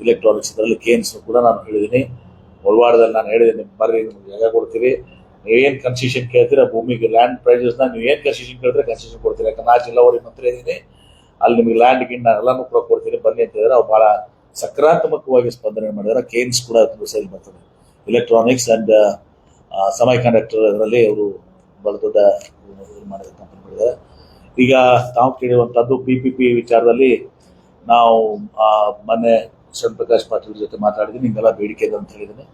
ಇಲೆಕ್ಟ್ರಾನಿಕ್ಸ್ ಇದರಲ್ಲಿ ಕೇನ್ಸ್ ಕೂಡ ನಾನು ಹೇಳಿದ್ದೀನಿ. ಮುಳವಾಡದಲ್ಲಿ ನಾನು ಹೇಳಿದ್ದೀನಿ, ಬರ್ರಿ ನಿಮ್ಗೆ ಜಾಗ ಕೊಡ್ತೀವಿ, ನೀವೇನು ಕನ್ಸೆಷನ್ ಕೇಳ್ತೀರಾ ಭೂಮಿಗೆ, ಲ್ಯಾಂಡ್ ಪ್ರೈಸಸ್ನ ನೀವೇನು ಕನ್ಸೆಷನ್ ಕೇಳಿದ್ರೆ ಕನ್ಸೆಷನ್ ಕೊಡ್ತೀರಿ. ಯಾಕಂದ್ರೆ ನಾನು ಜಿಲ್ಲಾವರಿ ಮಂತ್ರಿ ಇದ್ದೀನಿ, ಅಲ್ಲಿ ನಿಮಗೆ ಲ್ಯಾಂಡ್ ಗಿಂಡ್ ಎಲ್ಲನೂ ಕೂಡ ಕೊಡ್ತೀನಿ ಬನ್ನಿ ಅಂತ ಹೇಳಿದ್ರೆ ಅವ್ರು ಭಾಳ ಸಕಾರಾತ್ಮಕವಾಗಿ ಸ್ಪಂದನೆ ಮಾಡಿದ್ದಾರೆ. ಕೇನ್ಸ್ ಕೂಡ ಸೇಲ್ ಬರ್ತದೆ. ಎಲೆಕ್ಟ್ರಾನಿಕ್ಸ್ ಆ್ಯಂಡ್ ಸೆಮಿ ಕಂಡಕ್ಟರ್ ಇದರಲ್ಲಿ ಅವರು ಬಹಳ ದೊಡ್ಡ ಮಾಡಿದ ಕಂಪನಿ ಮಾಡಿದ್ದಾರೆ. ಈಗ ತಾವು ಕೇಳಿರುವಂಥದ್ದು PPP ವಿಚಾರದಲ್ಲಿ ನಾವು ಮೊನ್ನೆ ಶರಣಪ್ರಕಾಶ್ ಪಾಟೀಲ್ ಜೊತೆ ಮಾತಾಡಿದ್ದೀನಿ, ಹಿಂಗೆಲ್ಲ ಬೇಡಿಕೆ ಇದೆ ಅಂತ ಹೇಳಿದ್ದೀನಿ.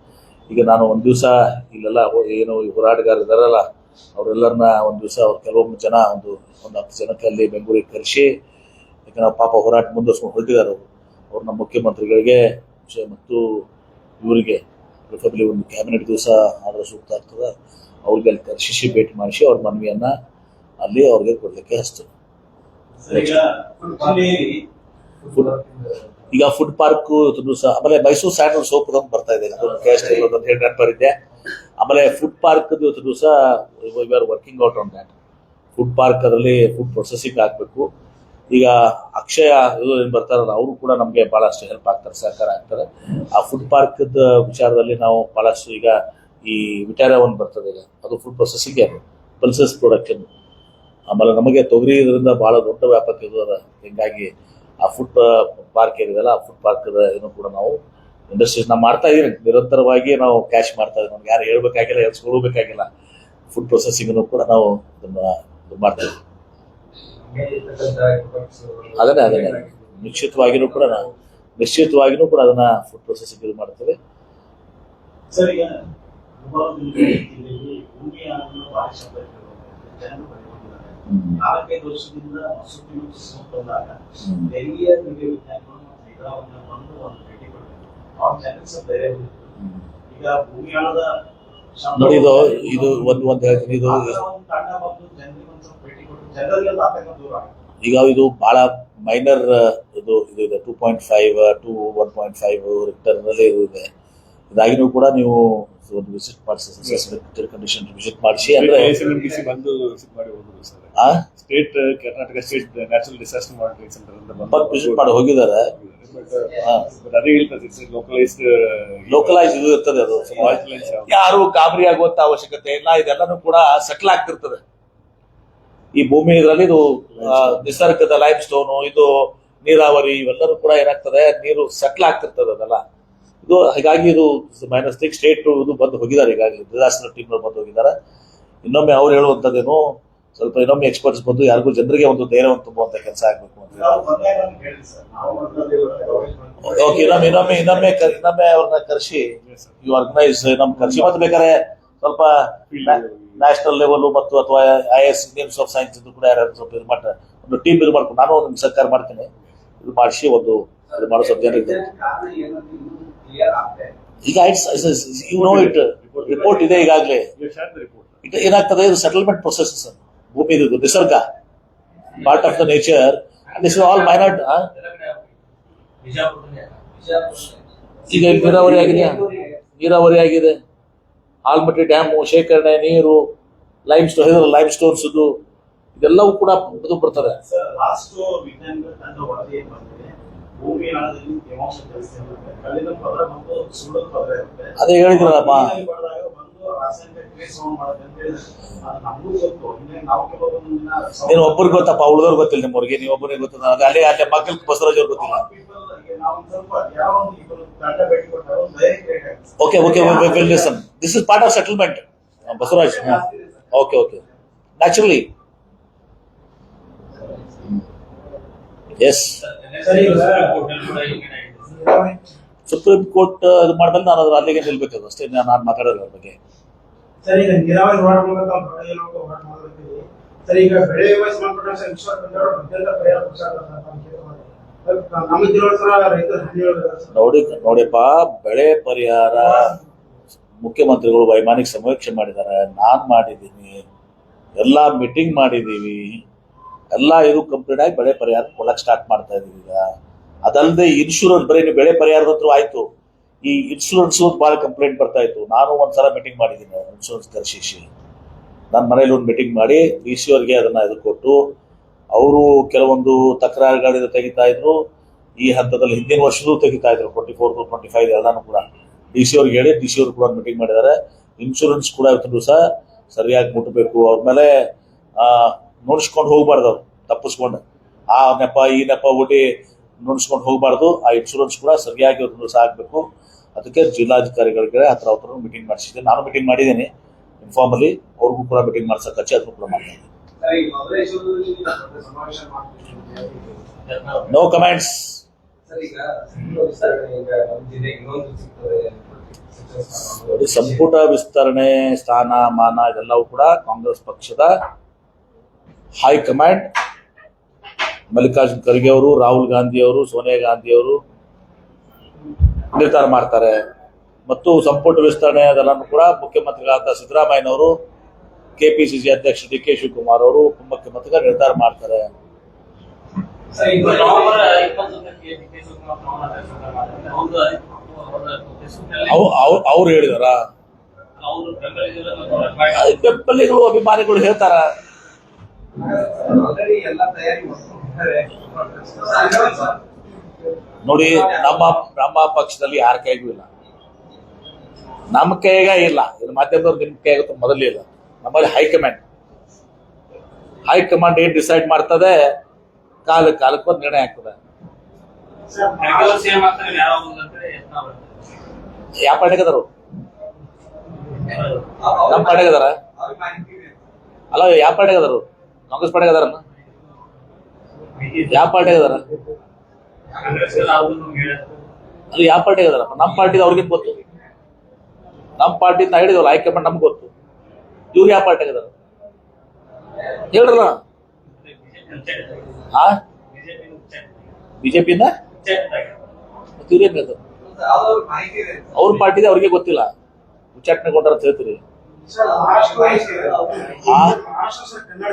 ಈಗ ನಾನು ಒಂದು ದಿವಸ ಇಲ್ಲೆಲ್ಲ ಏನು ಹೋರಾಟಗಾರರು ಇದ್ದಾರಲ್ಲ ಅವರೆಲ್ಲರನ್ನ ಒಂದು ದಿವಸ ಅವ್ರು ಕೆಲವೊಂದು ಜನ ಒಂದು 10 ಜನಕ್ಕೆ ಅಲ್ಲಿ ಬೆಂಗಳೂರಿಗೆ ಕರೆಸಿ, ಯಾಕಂದ್ರೆ ನಾವು ಪಾಪ ಹೋರಾಟ ಮುಂದುವರ್ಸ್ಕೊಂಡು ಹೊರಟಿದ್ದಾರೆ ಅವ್ರು ನಮ್ಮ ಮುಖ್ಯಮಂತ್ರಿಗಳಿಗೆ ಮತ್ತು ಇವರಿಗೆ ಪ್ರಿಫರ್ಲಿ ಒಂದು ಕ್ಯಾಬಿನೆಟ್ ದಿವಸ ಆದ್ರೆ ಸೂಕ್ತ ಆಗ್ತದೆ. ಅವ್ರಿಗೆ ಅಲ್ಲಿ ಕರೆಸಿ ಭೇಟಿ ಮಾಡಿಸಿ ಅವ್ರ ಮನವಿಯನ್ನು ಅಲ್ಲಿ ಅವ್ರಿಗೆ ಕೊಡಲಿಕ್ಕೆ ಹಚ್ತದೆ. ಈಗ ಫುಡ್ ಪಾರ್ಕ್ ದಿವಸ, ಆಮೇಲೆ ಮೈಸೂರು ಸ್ಯಾಂಡಲ್ ಸೋಪ್ ಅಂತ ಬರ್ತಾ ಇದೆ, ಅದೊಂದು ಹೇಳಿ ನೆನಪರಿದ್ದೆ. ಆಮೇಲೆ ಫುಡ್ ಪಾರ್ಕ್ ದಿವಸ we are working out on that. Food park ಅದರಲ್ಲಿ ಫುಡ್ ಪ್ರೊಸೆಸಿಂಗ್ ಆಗಬೇಕು. ಈಗ ಅಕ್ಷಯ ಏನು ಬರ್ತಾರಲ್ಲ ಅವರು ಕೂಡ ನಮಗೆ ಭಾಳಷ್ಟು ಹೆಲ್ಪ್ ಆಗ್ತಾರೆ, ಸಹಕಾರ ಆಗ್ತಾರೆ. ಆ ಫುಡ್ ಪಾರ್ಕ್ದ ವಿಚಾರದಲ್ಲಿ ನಾವು ಭಾಳಷ್ಟು ಈಗ ಈ ವಿಟಾರ ಒಂದು ಬರ್ತದೆ, ಈಗ ಅದು ಫುಡ್ ಪ್ರೊಸೆಸಿಂಗ್ ಅದು ಪಲ್ಸಸ್ ಪ್ರೊಡಕ್ಷನ್. ಆಮೇಲೆ ನಮಗೆ ತೊಗರಿ ಇದರಿಂದ ಭಾಳ ದೊಡ್ಡ ವ್ಯಾಪಕ ಇದು ಅದ. ಹೀಗಾಗಿ ಆ ಫುಡ್ ಪಾರ್ಕ್ ಏನಿದೆಲ್ಲ ಆ ಫುಡ್ ಪಾರ್ಕ್ದ ಏನು ಕೂಡ ನಾವು ಇಂಡಸ್ಟ್ರೀಸ್ ನಾವು ಮಾಡ್ತಾ ಇದ್ದೀವಿ, ನಿರಂತರವಾಗಿ ನಾವು ಕ್ಯಾಶ್ ಮಾಡ್ತಾ ಇದ್ದೀವಿ. ನಮ್ಗೆ ಯಾರು ಹೇಳ್ಬೇಕಾಗಿಲ್ಲ, ಹೇಳ್ಸ್ಕೊಳ್ಬೇಕಾಗಿಲ್ಲ. ಫುಡ್ ಪ್ರೊಸೆಸಿಂಗನ್ನು ಕೂಡ ನಾವು ಇದನ್ನು ಮಾಡ್ತಾ ಇದ್ದೀವಿ. ಅದನ್ನೇ ನಿಶ್ಚಿತವಾಗಿಯೂ ಕೂಡ ಅದನ್ನ ಫುಡ್ ಪ್ರೊಸೆಸಿಂಗ್ ಇದು ಮಾಡ್ತೇವೆ. ನೋಡಿ, ಇದು ಒಂದು ಹೇಳ್ತೀನಿ, ಈಗ ಇದು ಬಹಳ ಮೈನರ್ ಇದು ಇದೆ. 2.5 to 1.5 ರಿಕ್ಟರ್ನಲ್ಲಿ ಇದು ಇದೆ. ಇದಾಗಿನೂ ಕೂಡ ನೀವು ಒಂದು ವಿಸಿಟ್ ಮಾಡಿಸಿ ಕಂಡೀಷನ್ ವಿಸಿಟ್ ಮಾಡಿಸಿ ಅಂದ್ರೆ ಬಂದು ವಿಸಿಟ್ ಮಾಡಿ ಹೋದ್ರು sir. State Karnataka state natural disaster monitoring centre ಅಂತ ವಿಸಿಟ್ ಮಾಡಿ ಹೋಗಿದ್ದಾರೆ. ಅದೇ ಹೇಳ್ತಾರೆ ಲೋಕಲೈಸ್ ಇದು ಇರ್ತದೆ, ಅದು ಯಾರು ಗಾಬರಿ ಆಗುವಂತ ಅವಶ್ಯಕತೆ ಇಲ್ಲ. ಇದೆಲ್ಲಾನು ಕೂಡ ಸೆಟ್ಲ್ ಆಗ್ತಿರ್ತದೆ ಈ ಭೂಮಿ. ಇದರಲ್ಲಿ ಇದು ನಿಸರ್ಗದ ಲೈಮ್ ಸ್ಟೋನು, ಇದು ನೀರಾವರಿ, ಇವೆಲ್ಲರೂ ಕೂಡ ಏನಾಗ್ತದೆ, ನೀರು ಸೆಟ್ಲ್ ಆಗ್ತಿರ್ತದೆ ಅದೆಲ್ಲ ಇದು. ಹೀಗಾಗಿ ಇದು -3 ಸ್ಟೇಟ್ ಇದು ಬಂದು ಹೋಗಿದ್ದಾರೆ, ಈಗಾಗಲೇ ಡಿಸಾಸ್ಟರ್ ಟೀಮ್ ಬಂದು ಹೋಗಿದ್ದಾರೆ. ಇನ್ನೊಮ್ಮೆ ಅವ್ರು ಹೇಳುವಂತದ್ದೇನು, ಸ್ವಲ್ಪ ಇನ್ನೊಮ್ಮೆ ಎಕ್ಸ್ಪರ್ಟ್ಸ್ ಬಂದು ಯಾರಿಗೂ ಜನರಿಗೆ ಒಂದು ಧೈರ್ಯವನ್ನು ತುಂಬುವಂತ ಕೆಲಸ ಆಗ್ಬೇಕು ಅಂತ. ಓಕೆ, ಇನ್ನೊಮ್ಮೆ ಅವ್ರನ್ನ ಕರೆಸಿ ಯು ಆರ್ಗನೈಸ್, ಕರೆಸಿ ಮತ್ತೆ ಬೇಕಾದ್ರೆ ಸ್ವಲ್ಪ ನ್ಯಾಷನಲ್ ಲೆವೆಲ್ ಮತ್ತು ಅಥವಾ IAS ನೇಮ್ಸ್ ಆಫ್ ಸೈನ್ಸ್ ಕೂಡ ಯಾರು ಸ್ವಲ್ಪ ಇದು ಮಾಡ್ತಾರೆ, ಒಂದು ಟೀಮ್ ಇದು ಮಾಡ್ಕೊಂಡು ನಾನು ನಿಮ್ಗೆ ಸರ್ಕಾರ ಮಾಡ್ತೇನೆ, ಇದು ಮಾಡಿಸಿ ಒಂದು ಇದು ಮಾಡೋ ಸ್ವಲ್ಪ ಜನರಿಗೆ. ಈಗ ಯು ನೋ ಇಟ್, ರಿಪೋರ್ಟ್ ಇದೆ ಈಗಾಗಲೇ. ಏನಾಗ್ತದೆ, ಇದು ಸೆಟಲ್ಮೆಂಟ್ ಪ್ರೊಸೆಸ್, ಭೂಮಿ ಇದು ನಿಸರ್ಗ, part of the nature, and this is all minority. ಈಗ ನೀರಾವರಿ ಆಗಿದೆ, ಆಲ್ಮಟ್ಟಿ ಡ್ಯಾಮು, ಶೇಖರಣೆ ನೀರು, ಲೈಮ್ ಸ್ಟೋನ್ಸ್ ಇದೆಲ್ಲವೂ ಕೂಡ ಇದು ಬರ್ತದೆ. ಅದೇ ಹೇಳಿದ್ರಲ್ಲಪ್ಪ, ನೀನು ಒಬ್ಬರಿಗೆ ಗೊತ್ತಪ್ಪ, ಉಳಿದವ್ರು ಗೊತ್ತಿಲ್ಲ ನಿಮ್ಮವ್ರಿಗೆ, ನೀವು ಒಬ್ಬರಿಗೆ ಗೊತ್ತದ. ಅಲ್ಲೇ ಮಕ್ಕಳಿಗೆ ಬಸವರಾಜ್ ಅವ್ರು ಗೊತ್ತಿಲ್ಲ. Okay, we'll listen. This is part of settlement, Basuraj. Okay. Naturally. Yes. Supreme court ಇದು ಮಾಡಿದ್ರೆ ನಾನು ಅದ್ರ ಅಲ್ಲಿಗೆ ನಿಲ್ಬೇಕು ಅಷ್ಟೇ, ನಾನು ಮಾತಾಡೋದ್ರ ಬಗ್ಗೆ. ಸರ್, ಈಗ ನೀರಾವರಿ ಹೋರಾಟ ಮೂಲಕ ಹೋರಾಟ ಮಾಡಬೇಕು. ಸರ್, ಈಗ ಬೆಳೆ ವಿಮೆ ಸಂಬಂಧಪಟ್ಟ ನೋಡಿಪ್ಪ, ಬೆಳೆ ಪರಿಹಾರ ಮುಖ್ಯಮಂತ್ರಿಗಳು ವೈಮಾನಿಕ ಸಮೀಕ್ಷೆ ಮಾಡಿದ್ದಾರೆ, ನಾನ್ ಮಾಡಿದ್ದೀನಿ, ಎಲ್ಲಾ ಮೀಟಿಂಗ್ ಮಾಡಿದೀವಿ, ಎಲ್ಲ ಇದು ಕಂಪ್ಲೀಟ್ ಆಗಿ ಬೆಳೆ ಪರಿಹಾರ ಕೊಡಕ್ ಸ್ಟಾರ್ಟ್ ಮಾಡ್ತಾ ಇದೀವಿ ಈಗ. ಅದಲ್ಲದೆ ಇನ್ಶೂರೆನ್ಸ್, ಬರೀ ನೀವು ಬೆಳೆ ಪರಿಹಾರದ ಹತ್ರ ಆಯ್ತು, ಈ ಇನ್ಶೂರೆನ್ಸ್ ಬಹಳ ಕಂಪ್ಲೇಂಟ್ ಬರ್ತಾ ಇತ್ತು. ನಾನು ಒಂದ್ಸಲ ಮೀಟಿಂಗ್ ಮಾಡಿದ್ದೀನಿ, ಇನ್ಶೂರೆನ್ಸ್ ಕರ್ಶಿಸಿ ನನ್ನ ಮನೇಲಿ ಒಂದು ಮೀಟಿಂಗ್ ಮಾಡಿ DC ಅವ್ರಿಗೆ ಅದನ್ನ ಇದು ಕೊಟ್ಟು, ಅವರು ಕೆಲವೊಂದು ತಕರಾರುಗಳಿಂದ ತೆಗಿತಾ ಇದ್ರು. ಈ ಹಂತದಲ್ಲಿ ಹಿಂದಿನ ವರ್ಷದೂ ತೆಗಿತಾ ಇದ್ರು, 24 25 ಎಲ್ಲಾನು ಕೂಡ DC ಅವ್ರಿಗೆ ಹೇಳಿ DC ಅವ್ರು ಕೂಡ ಮೀಟಿಂಗ್ ಮಾಡಿದ್ದಾರೆ. ಇನ್ಶೂರೆನ್ಸ್ ಕೂಡ ಇವತ್ತು ದಿವಸ ಸರಿಯಾಗಿ ಮುಟ್ಟಬೇಕು, ಅವ್ರ ಮೇಲೆ ನುಣಿಸ್ಕೊಂಡು ಹೋಗ್ಬಾರ್ದು, ಅವ್ರು ತಪ್ಪಿಸ್ಕೊಂಡು ಆ ನೆಪ ಈ ನೆಪ ಒಡ್ಡಿ ನುಣಿಸ್ಕೊಂಡು ಹೋಗ್ಬಾರ್ದು. ಆ ಇನ್ಶೂರೆನ್ಸ್ ಕೂಡ ಸರಿಯಾಗಿ ಇವತ್ತು ದಿವಸ ಆಗ್ಬೇಕು. ಅದಕ್ಕೆ ಜಿಲ್ಲಾಧಿಕಾರಿಗಳಿಗೆ ಹತ್ರ ಮೀಟಿಂಗ್ ಮಾಡಿಸಿದ್ದೆ, ನಾನು ಮೀಟಿಂಗ್ ಮಾಡಿದ್ದೀನಿ ಇನ್ಫಾರ್ಮಲಿ, ಅವ್ರಿಗೂ ಕೂಡ ಮೀಟಿಂಗ್ ಮಾಡ್ಸಕ್ಕೆ ಹಚ್ಚಿ ಅದನ್ನು ಕೂಡ ಮಾಡ್ತೀನಿ. No comments. ನೋಡಿ, ಸಂಪುಟ ವಿಸ್ತರಣೆ, ಸ್ಥಾನ ಮಾನ ಇದೆಲ್ಲವೂ ಕೂಡ ಕಾಂಗ್ರೆಸ್ ಪಕ್ಷದ ಹೈಕಮಾಂಡ್, ಮಲ್ಲಿಕಾರ್ಜುನ್ ಖರ್ಗೆ ಅವರು, ರಾಹುಲ್ ಗಾಂಧಿ ಅವರು, ಸೋನಿಯಾ ಗಾಂಧಿ ಅವರು ನಿರ್ಧಾರ ಮಾಡ್ತಾರೆ. ಮತ್ತು ಸಂಪುಟ ವಿಸ್ತರಣೆ ಅದೆಲ್ಲೂ ಕೂಡ ಮುಖ್ಯಮಂತ್ರಿಗಳಾದ ಸಿದ್ದರಾಮಯ್ಯನವರು, KPCC ಅಧ್ಯಕ್ಷ DK ಶಿವಕುಮಾರ್ ಅವರು ಉಪಮುಖ್ಯಮಂತ್ರಿಗಳು ನಿರ್ಧಾರ ಮಾಡ್ತಾರೆ. ಅವ್ರು ಹೇಳಿದಾರ, ಬೆಂಬಲಿಗಳು ಅಭಿಮಾನಿಗಳು ಹೇಳ್ತಾರ. ನೋಡಿ, ನಮ್ಮ ಪಕ್ಷದಲ್ಲಿ ಯಾರ ಕೈಗೂ ಇಲ್ಲ, ನಮ್ಮ ಕೈಗ ಇಲ್ಲ, ಇದು ಮಾಧ್ಯಮದವ್ರು ನಿಮ್ ಕೈಗ ಮೊದಲೇ ಇಲ್ಲ. ನಮ್ಮಲ್ಲಿ ಹೈಕಮಾಂಡ್ ಏನ್ ಡಿಸೈಡ್ ಮಾಡ್ತದೆ, ಕಾಲಕ್ಕೊಂದು ನಿರ್ಣಯ ಆಗ್ತದೆ. ಯಾವ ಪಾರ್ಟಿಗೆ ಅದಾರು? ನಮ್ಮ ಪಾರ್ಟಿಗೆ ಅದಾರ? ಅಲ್ಲ, ಯಾವ ಪಾರ್ಟಿಗೆ ಅದಾರು? ಕಾಂಗ್ರೆಸ್ ಪಾರ್ಟಿಗೆ ಅದಾರ? ಯಾವ ಪಾರ್ಟಿಗೆ ಅದಾರ? ಅದು ಯಾವ ಪಾರ್ಟಿಗೆ ಅದಾರಪ್ಪ? ನಮ್ಮ ಪಾರ್ಟಿಗೆ ಅವ್ರಿಗೇನು ಗೊತ್ತು? ನಮ್ಮ ಪಾರ್ಟಿ ನಾ ಹೇಳಿದವಲ್ಲ, ಹೈಕಮಾಂಡ್ ನಮ್ಗೆ ಗೊತ್ತು. ಇವ್ರು ಯಾವ ಪಾರ್ಟಿಗೆ ಅದಾರ ಹೇಳ್ರಲ್ಲ. ಬಿಜೆಪಿಯಿಂದ ಇವ್ರೇನ್ ಅವ್ರ ಪಾರ್ಟಿಗೆ ಅವ್ರಿಗೆ ಗೊತ್ತಿಲ್ಲ, ಉಚ್ಚಾಟನೆ ಕೊಟ್ಟಾರ ಅಂತ ಹೇಳ್ತೀರಿ. ಕನ್ನಡ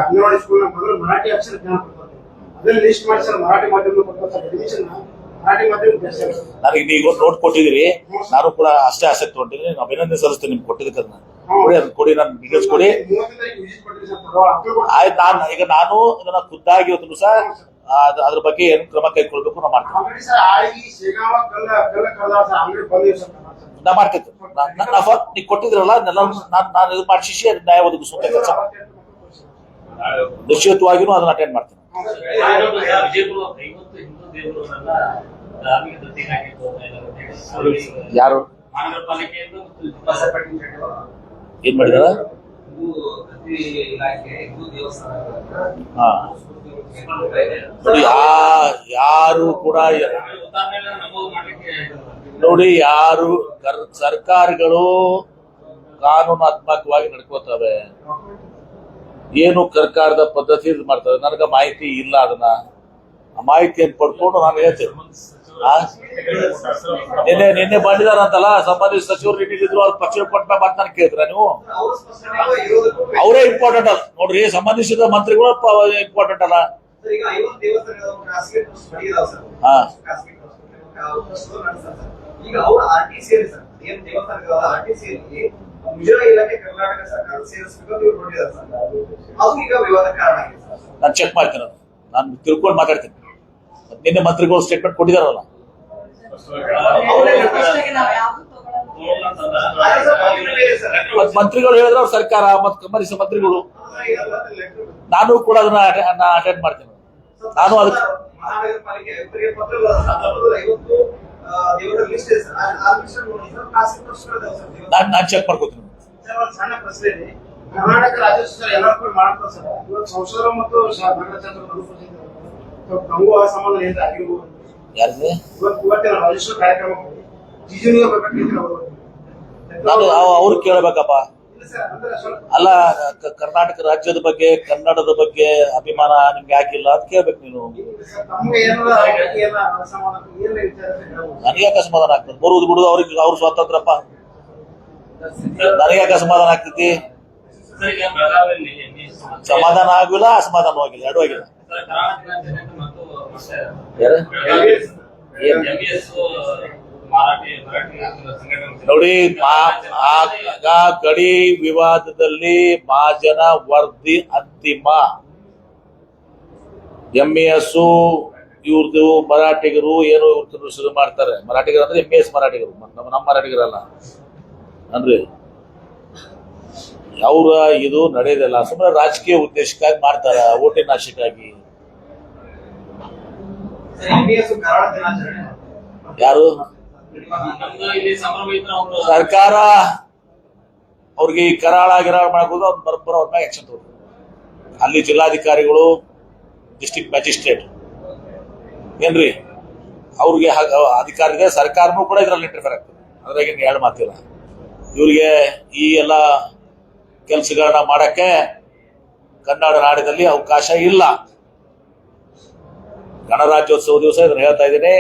ಅಂಗನವಾಡಿ ಸ್ಕೂಲ್ ಮರಾಠಿ ಅಕ್ಷರ ಜ್ಞಾನ ಕೊಡ್ತಾರೆ, ಅದನ್ನ ಲಿಸ್ಟ್ ಮಾಡಿ ಸರ್, ಮರಾಠಿ ಮಾಧ್ಯಮ ಕೊಡ್ತಾರೆ. ಮರಾಠಿ ಮಾಧ್ಯಮ ಜಾಸ್ತಿ ಆಗುತ್ತೆ. ನನಗೆ ನೀವು ನೋಟ್ ಕೊಟ್ಟಿದ್ದೀರಿ, ನಾನು ಕೂಡ ಅಷ್ಟೇ ಆಸಕ್ತಿ ಹೊಂಟಿದ್ದೀನಿ. ಅಭಿನಂದನೆ ಸಲ್ಲಿಸ್ತೇನೆ ನಿಮ್ಗೆ ಕೊಟ್ಟಿದ್ದಕ್ಕೆ. ಕೊಡಿ, ಅದನ್ನ ಕೊಡಿ, ನಾನು ಡೀಟೇಲ್ಸ್ ಕೊಡಿ. 30 ತಾರೀಕು ವಿಸಿಟ್ ಕೊಟ್ಟಿದ್ದೀವಿ ಸರ್, ಅಕ್ಟೋಬರ್ ಆಯ್ತು, ನಾನು ಇದನ್ನ ಖುದ್ದಾಗಿ ಇವತ್ತು ದಿವಸ ಅದ್ರ ಬಗ್ಗೆ ಏನು ಕ್ರಮ ಕೈಗೊಳ್ಬೇಕು ನಾವು ಮಾಡ್ತೀನಿ. ಆಲ್ರೆಡಿ ಸರ್ ಆಳಿಗಿ ಶೇಗಾವ ಕಲ್ಲ ಕಲ್ಲ ಸರ್ ಅಂಗಡಿ ಬಂದಿವಿ ಸರ್. ನಾ ಮಾಡ್ತೇನೆ. ನೀವು ಕೊಟ್ಟಿದ್ರಲ್ಲ ನಾನು ಇದು ಮಾಡಿಸಿ ನ್ಯಾಯ ಒದಗಿಸುವಂತ ಕೆಲಸ ನಿಶ್ಚಿತವಾಗಿಯೂ ಅದನ್ನ ಅಟೆಂಡ್ ಮಾಡ್ತೀನಿ. ವಿಜಯಪುರ 50 ಹಿಂದೂ ದೇವರುಗಳನ್ನ ಧಾರ್ಮಿಕ ದತ್ತಿಗಾಗಿ ಹೋಗ್ತಾ ಇದ್ದಾರೆ. ಯಾರು ಮಹಾನಗರ ಪಾಲಿಕೆಯಿಂದ ಮತ್ತು ಜಿಲ್ಲಾ ಪಂಚಾಯತ್ ಏನ್ ಮಾಡಿದಾರ? ಹಿಂದೂ ದತ್ತಿ ಇಲಾಖೆ ಹಿಂದೂ ದೇವಸ್ಥಾನ ಹಾ, ನೋಡಿ, ಯಾರು ಕೂಡ ಉದಾಹರಣೆ ನಮೂದು ಮಾಡ್ಲಿಕ್ಕೆ ನೋಡಿ, ಯಾರು ಸರ್ಕಾರಗಳು ಕಾನೂನಾತ್ಮಕವಾಗಿ ನಡ್ಕೋತವೆ. ಏನು ಸರ್ಕಾರದ ಪದ್ಧತಿ ಇದು ಮಾಡ್ತವೆ, ನನಗೆ ಮಾಹಿತಿ ಇಲ್ಲ. ಅದನ್ನ ಆ ಮಾಹಿತಿಯನ್ನು ಪಡ್ಕೊಂಡು ನಾನು ಹೇಳ್ತೇನೆ. ನಿನ್ನೆ ಬಂದಿದಾರಂತಲ್ಲ ಸಂಬಂಧಿತ ಸಚಿವರು, ಏನಿದ್ರು ಅವ್ರ ಪಕ್ಷ ಕೊಟ್ಟ ಮಾತನ್ನ ಕೇಳಿದ್ರ ನೀವು? ಅವರು ಸ್ಪಷ್ಟವಾಗಿ ಇರೋದಕ್ಕೂ ಅವರೇ ಇಂಪಾರ್ಟೆಂಟ್ ಅಲ್ಲ ನೋಡ್ರಿ, ಸಂಬಂಧಿಸಿದ ಮಂತ್ರಿಗಳು ಇಂಪಾರ್ಟೆಂಟ್ ಅಲ್ಲ. ಸರ್ ಈಗ 50 ದೇವಸ್ಥಾನಗಳು ಖಾಸಗಿ ಟ್ರಸ್ಟ್ ಮಾಡಿದಾವೆ ಸರ್. ಹಾ. ಖಾಸಗಿ ಟ್ರಸ್ಟ್ ನಡೆಸ್ತಾರೆ ಸರ್. ಈಗ ಅವ್ರ ಆರ್ಟಿಸಿ ಸರ್, ಏನ್ ದೇವಸ್ಥಾನಗಳ ಆರ್ಟಿಸಿ ಮುಜರಾಯಿ ಇಲಾಖೆ ಕರ್ನಾಟಕ ಸರ್ಕಾರ ಸೇರಿಸಬೇಕು ಅಂತ ಇವ್ರು ಕೊಟ್ಟಿದ್ದಾರೆ ಸರ್. ಅದು ಈಗ ವಿವಾದಕ್ಕೆ ಕಾರಣ ಆಗಿದೆ ಸರ್. ನಾನು ಚೆಕ್ ಮಾಡ್ತೀನಿ, ನಾನು ತಿಳ್ಕೊಂಡು ಮಾತಾಡ್ತೀನಿ. ನಿನ್ನೆ ಮಂತ್ರಿಗಳು ಸ್ಟೇಟ್ಮೆಂಟ್ ಕೊಟ್ಟಿದಾರಲ್ಲ, ಮತ್ ಮಂತ್ರಿಗಳು ಹೇಳಿದ್ರೆ ಅವ್ರ ಸರ್ಕಾರ ಮತ್ ಸಂಬಂಧಿಸಿದ ಮಂತ್ರಿಗಳು, ನಾನು ಕೂಡ ಅದನ್ನ ಅಟೆಂಡ್ ಮಾಡ್ತೀನಿ. ನಾನು ಅದಕ್ಕೆ ಮಹಾನಗರ ಪಾಲಿಕೆ ಇವರಿಗೆ ಪತ್ರ ಬರೆದ 50 ದೇವರ ಲಿಸ್ಟ್ ಇದೆ ಸರ್. ಆ ಲಿಸ್ಟ್ ನೋಡಿ ಸರ್, ಖಾಸಗಿ ಟ್ರಸ್ಟ್ಗಳು ಇದಾವೆ ಸರ್ ದೇವಸ್ಥಾನ. ನಾನು ಚೆಕ್ ಮಾಡ್ಕೋತೀನಿ. ಸರ್ ಒಂದು ಸಣ್ಣ ಪ್ರಶ್ನೆ ಇದೆ. ಕರ್ನಾಟಕ ರಾಜ್ಯೋತ್ಸವ ಸರ್ ಎಲ್ಲರೂ ಕೂಡ ಮಾಡ್ತಾರೆ ಸರ್. ಇವತ್ತು ಸಂಸದರು ಮತ್ತು ನಗರಚಂದ್ರ ನಮಗೂ ಆ ಸಂಬಂಧ ಏನ್ ಆಗಿರ್ಬೋದು. ಯಾರಿಗೆ ಇವತ್ತಿನ ರಾಜ್ಯೋತ್ಸವ ಕಾರ್ಯಕ್ರಮದಲ್ಲಿ ಜಿಜುನಿಗೆ ಬರ್ಬೇಕಿದ್ರೆ ಅವರು ನಾನು ಅವ್ರು ಕೇಳಬೇಕಪ್ಪ. ಇಲ್ಲ ಸರ್, ಅಂದ್ರೆ ಸ್ವಲ್ಪ ಅಲ್ಲ, ಕರ್ನಾಟಕ ರಾಜ್ಯದ ಬಗ್ಗೆ, ಕನ್ನಡದ ಬಗ್ಗೆ ಅಭಿಮಾನ ನಿಮ್ಗೆ ಯಾಕಿಲ್ಲ ಅಂತ ಕೇಳ್ಬೇಕು ನೀನು. ತಮ್ಗೆ ಏನಾರ ಏನ ಅಸಮಾಧಾನ ಏನ್ ವಿಚಾರ ಹೇಳ್ಬೋದು. ನನಗೆ ಯಾಕೆ ಅಸಮಾಧಾನ ಆಗ್ತದೆ? ಬರುವುದು ಬಿಡುದು ಅವ್ರ ಸ್ವಾತಂತ್ರ್ಯಪ್ಪ. ನನಗೆ ಯಾಕೆ ಅಸಮಾಧಾನ ಆಗ್ತೈತಿ? ಸರ್ ಈಗ ಬೆಳಗಾವಿಯಲ್ಲಿ ಸಮಾಧಾನ ಆಗಿಲ್ಲ, ಅಸಮಾಧಾನವಾಗಿಲ್ಲ, ಎರಡೂ ಆಗಿಲ್ಲ. ಸರ್ ಕರ್ನಾಟಕ ರಾಜ್ಯದಿಂದ ಮತ್ತು ಯಾರು? MBS ಮರಾಠಿ ಸಂಘಟನೆ ನೋಡಿ, ಆ ಗಡಿ ವಿವಾದದಲ್ಲಿ ಮಹಾಜನ ವರದಿ ಅಂತಿಮ. MES ಇವ್ರದ್ದು ಮರಾಠಿಗರು ಏನು ಶುರು ಮಾಡ್ತಾರೆ. ಮರಾಠಿಗರು ಅಂದ್ರೆ MES ಮರಾಠಿಗರು, ನಮ್ಮ ಮರಾಠಿಗರಲ್ಲ ಅಂದ್ರೆ ಅವ್ರ ಇದು ನಡೆಯೋದಿಲ್ಲ. ಸುಮ್ಮನೆ ರಾಜಕೀಯ ಉದ್ದೇಶಕ್ಕಾಗಿ ಮಾಡ್ತಾರ, ಓಟಿನ ಆಶಕ್ಕಾಗಿ. MBS ಕರಾಳ ದಿನಾಚರಣೆ ಯಾರು? ನಮ್ದು ಇಲ್ಲಿ ಸಂಭ್ರಮ ಇದ್ರೆ ಅವರು ಸರ್ಕಾರ ಅವ್ರಿಗೆ ಈ ಗಿರಾಳ ಮಾಡೋದು ಅವ್ರು ಬರೋಬ್ಬರ ಅವ್ರ ಮ್ಯಾಗ ಆಕ್ಷನ್ ತಗೋಬೇಕು. ಅಲ್ಲಿ ಜಿಲ್ಲಾಧಿಕಾರಿಗಳು, ಡಿಸ್ಟ್ರಿಕ್ಟ್ ಮ್ಯಾಜಿಸ್ಟ್ರೇಟ್ ಏನ್ರಿ ಅವ್ರಿಗೆ ಅಧಿಕಾರ ಇದೆ. ಸರ್ಕಾರನೂ ಕೂಡ ಇದ್ರಲ್ಲಿ ಇಂಟರ್ಫೇರ್ ಆಗ್ತದೆ. ಅದ್ರಾಗ ಎರಡು ಮಾತಿಲ್ಲ. ಇವ್ರಿಗೆ ಈ ಎಲ್ಲ ಕೆಲಸಗಳನ್ನ ಮಾಡಕ್ಕೆ ಕನ್ನಡ ನಾಡಿನಲ್ಲಿ ಅವಕಾಶ ಇಲ್ಲ. ಗಣರಾಜ್ಯೋತ್ಸವ ದಿವಸ ಇದನ್ನ ಹೇಳ್ತಾ ಇದ್ದೀನಿ,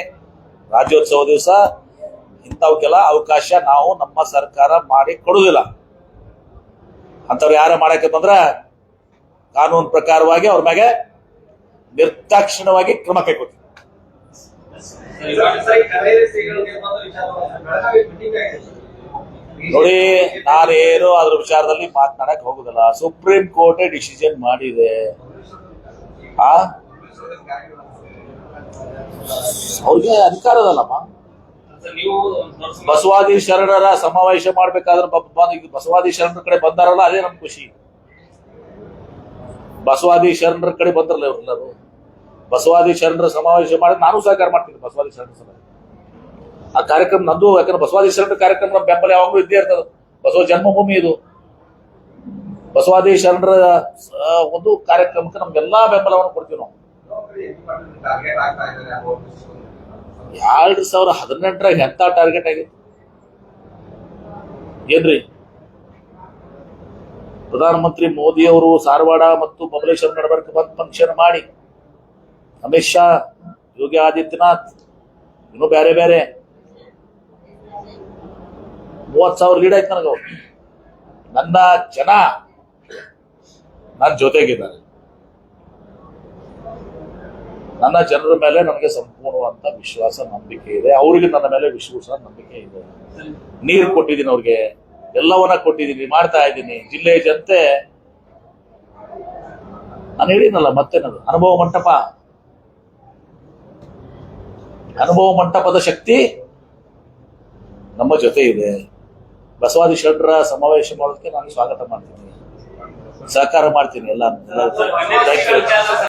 ರಾಜ್ಯೋತ್ಸವ ದಿವಸ ಇಂಥವಕ್ಕೆಲ್ಲ ಅವಕಾಶ ನಾವು ನಮ್ಮ ಸರ್ಕಾರ ಮಾಡಿ ಕೊಡುವುದಿಲ್ಲ. ಅಂತವ್ರು ಯಾರ ಮಾಡಕ್ಕೆ ಬಂದ್ರೆ ಕಾನೂನು ಪ್ರಕಾರವಾಗಿ ಅವ್ರ ಮ್ಯಾಗೆ ನಿರ್ದಾಕ್ಷಿಣ್ಯವಾಗಿ ಕ್ರಮ ಕೈಗೊಳ್ತೀವಿ. ನೋಡಿ, ನಾನೇನು ಅದ್ರ ವಿಚಾರದಲ್ಲಿ ಮಾತನಾಡಕ್ ಹೋಗುದಿಲ್ಲ. ಸುಪ್ರೀಂ ಕೋರ್ಟ್ ಡಿಸಿಷನ್ ಮಾಡಿದೆ. ಅವ್ರಿಗೆ ಅಧಿಕಾರ ಅದಲ್ಲಮ್ಮ. ನೀವು ಬಸವಾದಿ ಶರಣರ ಸಮಾವೇಶ ಮಾಡ್ಬೇಕಾದ್ರೆ ಬಸವಾದಿ ಶರಣರ ಕಡೆ ಬಂದಾರಲ್ಲ, ಅದೇ ನಮ್ ಖುಷಿ. ಬಸವಾದಿ ಶರಣರ ಕಡೆ ಬಂದ್ರಲ್ಲ ಇವರೆಲ್ಲರೂ. ಬಸವಾದಿ ಶರಣರ ಸಮಾವೇಶ ಮಾಡಿ ನಾನು ಸಹಕಾರ ಮಾಡ್ತೀನಿ. ಬಸವಾದಿ ಶರಣರ ಸಭೆ ಆ ಕಾರ್ಯಕ್ರಮ ನಂದು. ಯಾಕಂದ್ರೆ ಬಸವಾದಿ ಶರಣರ ಕಾರ್ಯಕ್ರಮ ನಮ್ಮ ಬೆಂಬಲ ಯಾವಾಗಲೂ ಇದ್ದೇ ಇರ್ತದೆ. ಬಸವ ಜನ್ಮಭೂಮಿ ಇದು. ಬಸವಾದಿ ಶರಣರ ಒಂದು ಕಾರ್ಯಕ್ರಮಕ್ಕೆ ನಮ್ಗೆಲ್ಲಾ ಬೆಂಬಲವನ್ನು ಕೊಡ್ತೀವಿ ನಾವು. 2018 ಎಂತ ಟಾರ್ಗೆಟ್ ಆಗಿತ್ತು ಏನ್ರಿ? ಪ್ರಧಾನಮಂತ್ರಿ ಮೋದಿ ಅವರು ಸಾರವಾಡ ಮತ್ತು ಬಬಲೇಶ್ವರ ನಡಬರ್ಕ್ ಬಂದ್ ಫಂಕ್ಷನ್ ಮಾಡಿ, ಅಮಿತ್ ಶಾ, ಯೋಗಿ ಆದಿತ್ಯನಾಥ್, ಇನ್ನು ಬೇರೆ ಬೇರೆ 30,000 ಲೀಡ್ ಆಯ್ತು ನನಗೆ. ನನ್ನ ಜನ ನನ್ನ ಜೊತೆಗಿದ್ದಾರೆ. ನನ್ನ ಜನರ ಮೇಲೆ ನನಗೆ ಸಂಪೂರ್ಣವಾದ ವಿಶ್ವಾಸ ನಂಬಿಕೆ ಇದೆ. ಅವರಿಗೆ ನನ್ನ ಮೇಲೆ ವಿಶ್ವಾಸ ನಂಬಿಕೆ ಇದೆ. ನೀರು ಕೊಟ್ಟಿದ್ದೀನಿ, ಅವ್ರಿಗೆ ಎಲ್ಲವನ್ನ ಕೊಟ್ಟಿದ್ದೀನಿ, ಮಾಡ್ತಾ ಇದ್ದೀನಿ. ಜಿಲ್ಲೆಯ ಜನತೆ ನಾನು ಹೇಳಿದ್ನಲ್ಲ, ಮತ್ತೆ ನಾನು ಅನುಭವ ಮಂಟಪದ ಶಕ್ತಿ ನಮ್ಮ ಜೊತೆ ಇದೆ. ಬಸವಾದಿ ಶರಣರ ಸಮಾವೇಶ ಮಾಡೋದಕ್ಕೆ ನಾನು ಸ್ವಾಗತ ಮಾಡ್ತೀನಿ, ಸಹಕಾರ ಮಾಡ್ತೀನಿ ಎಲ್ಲ.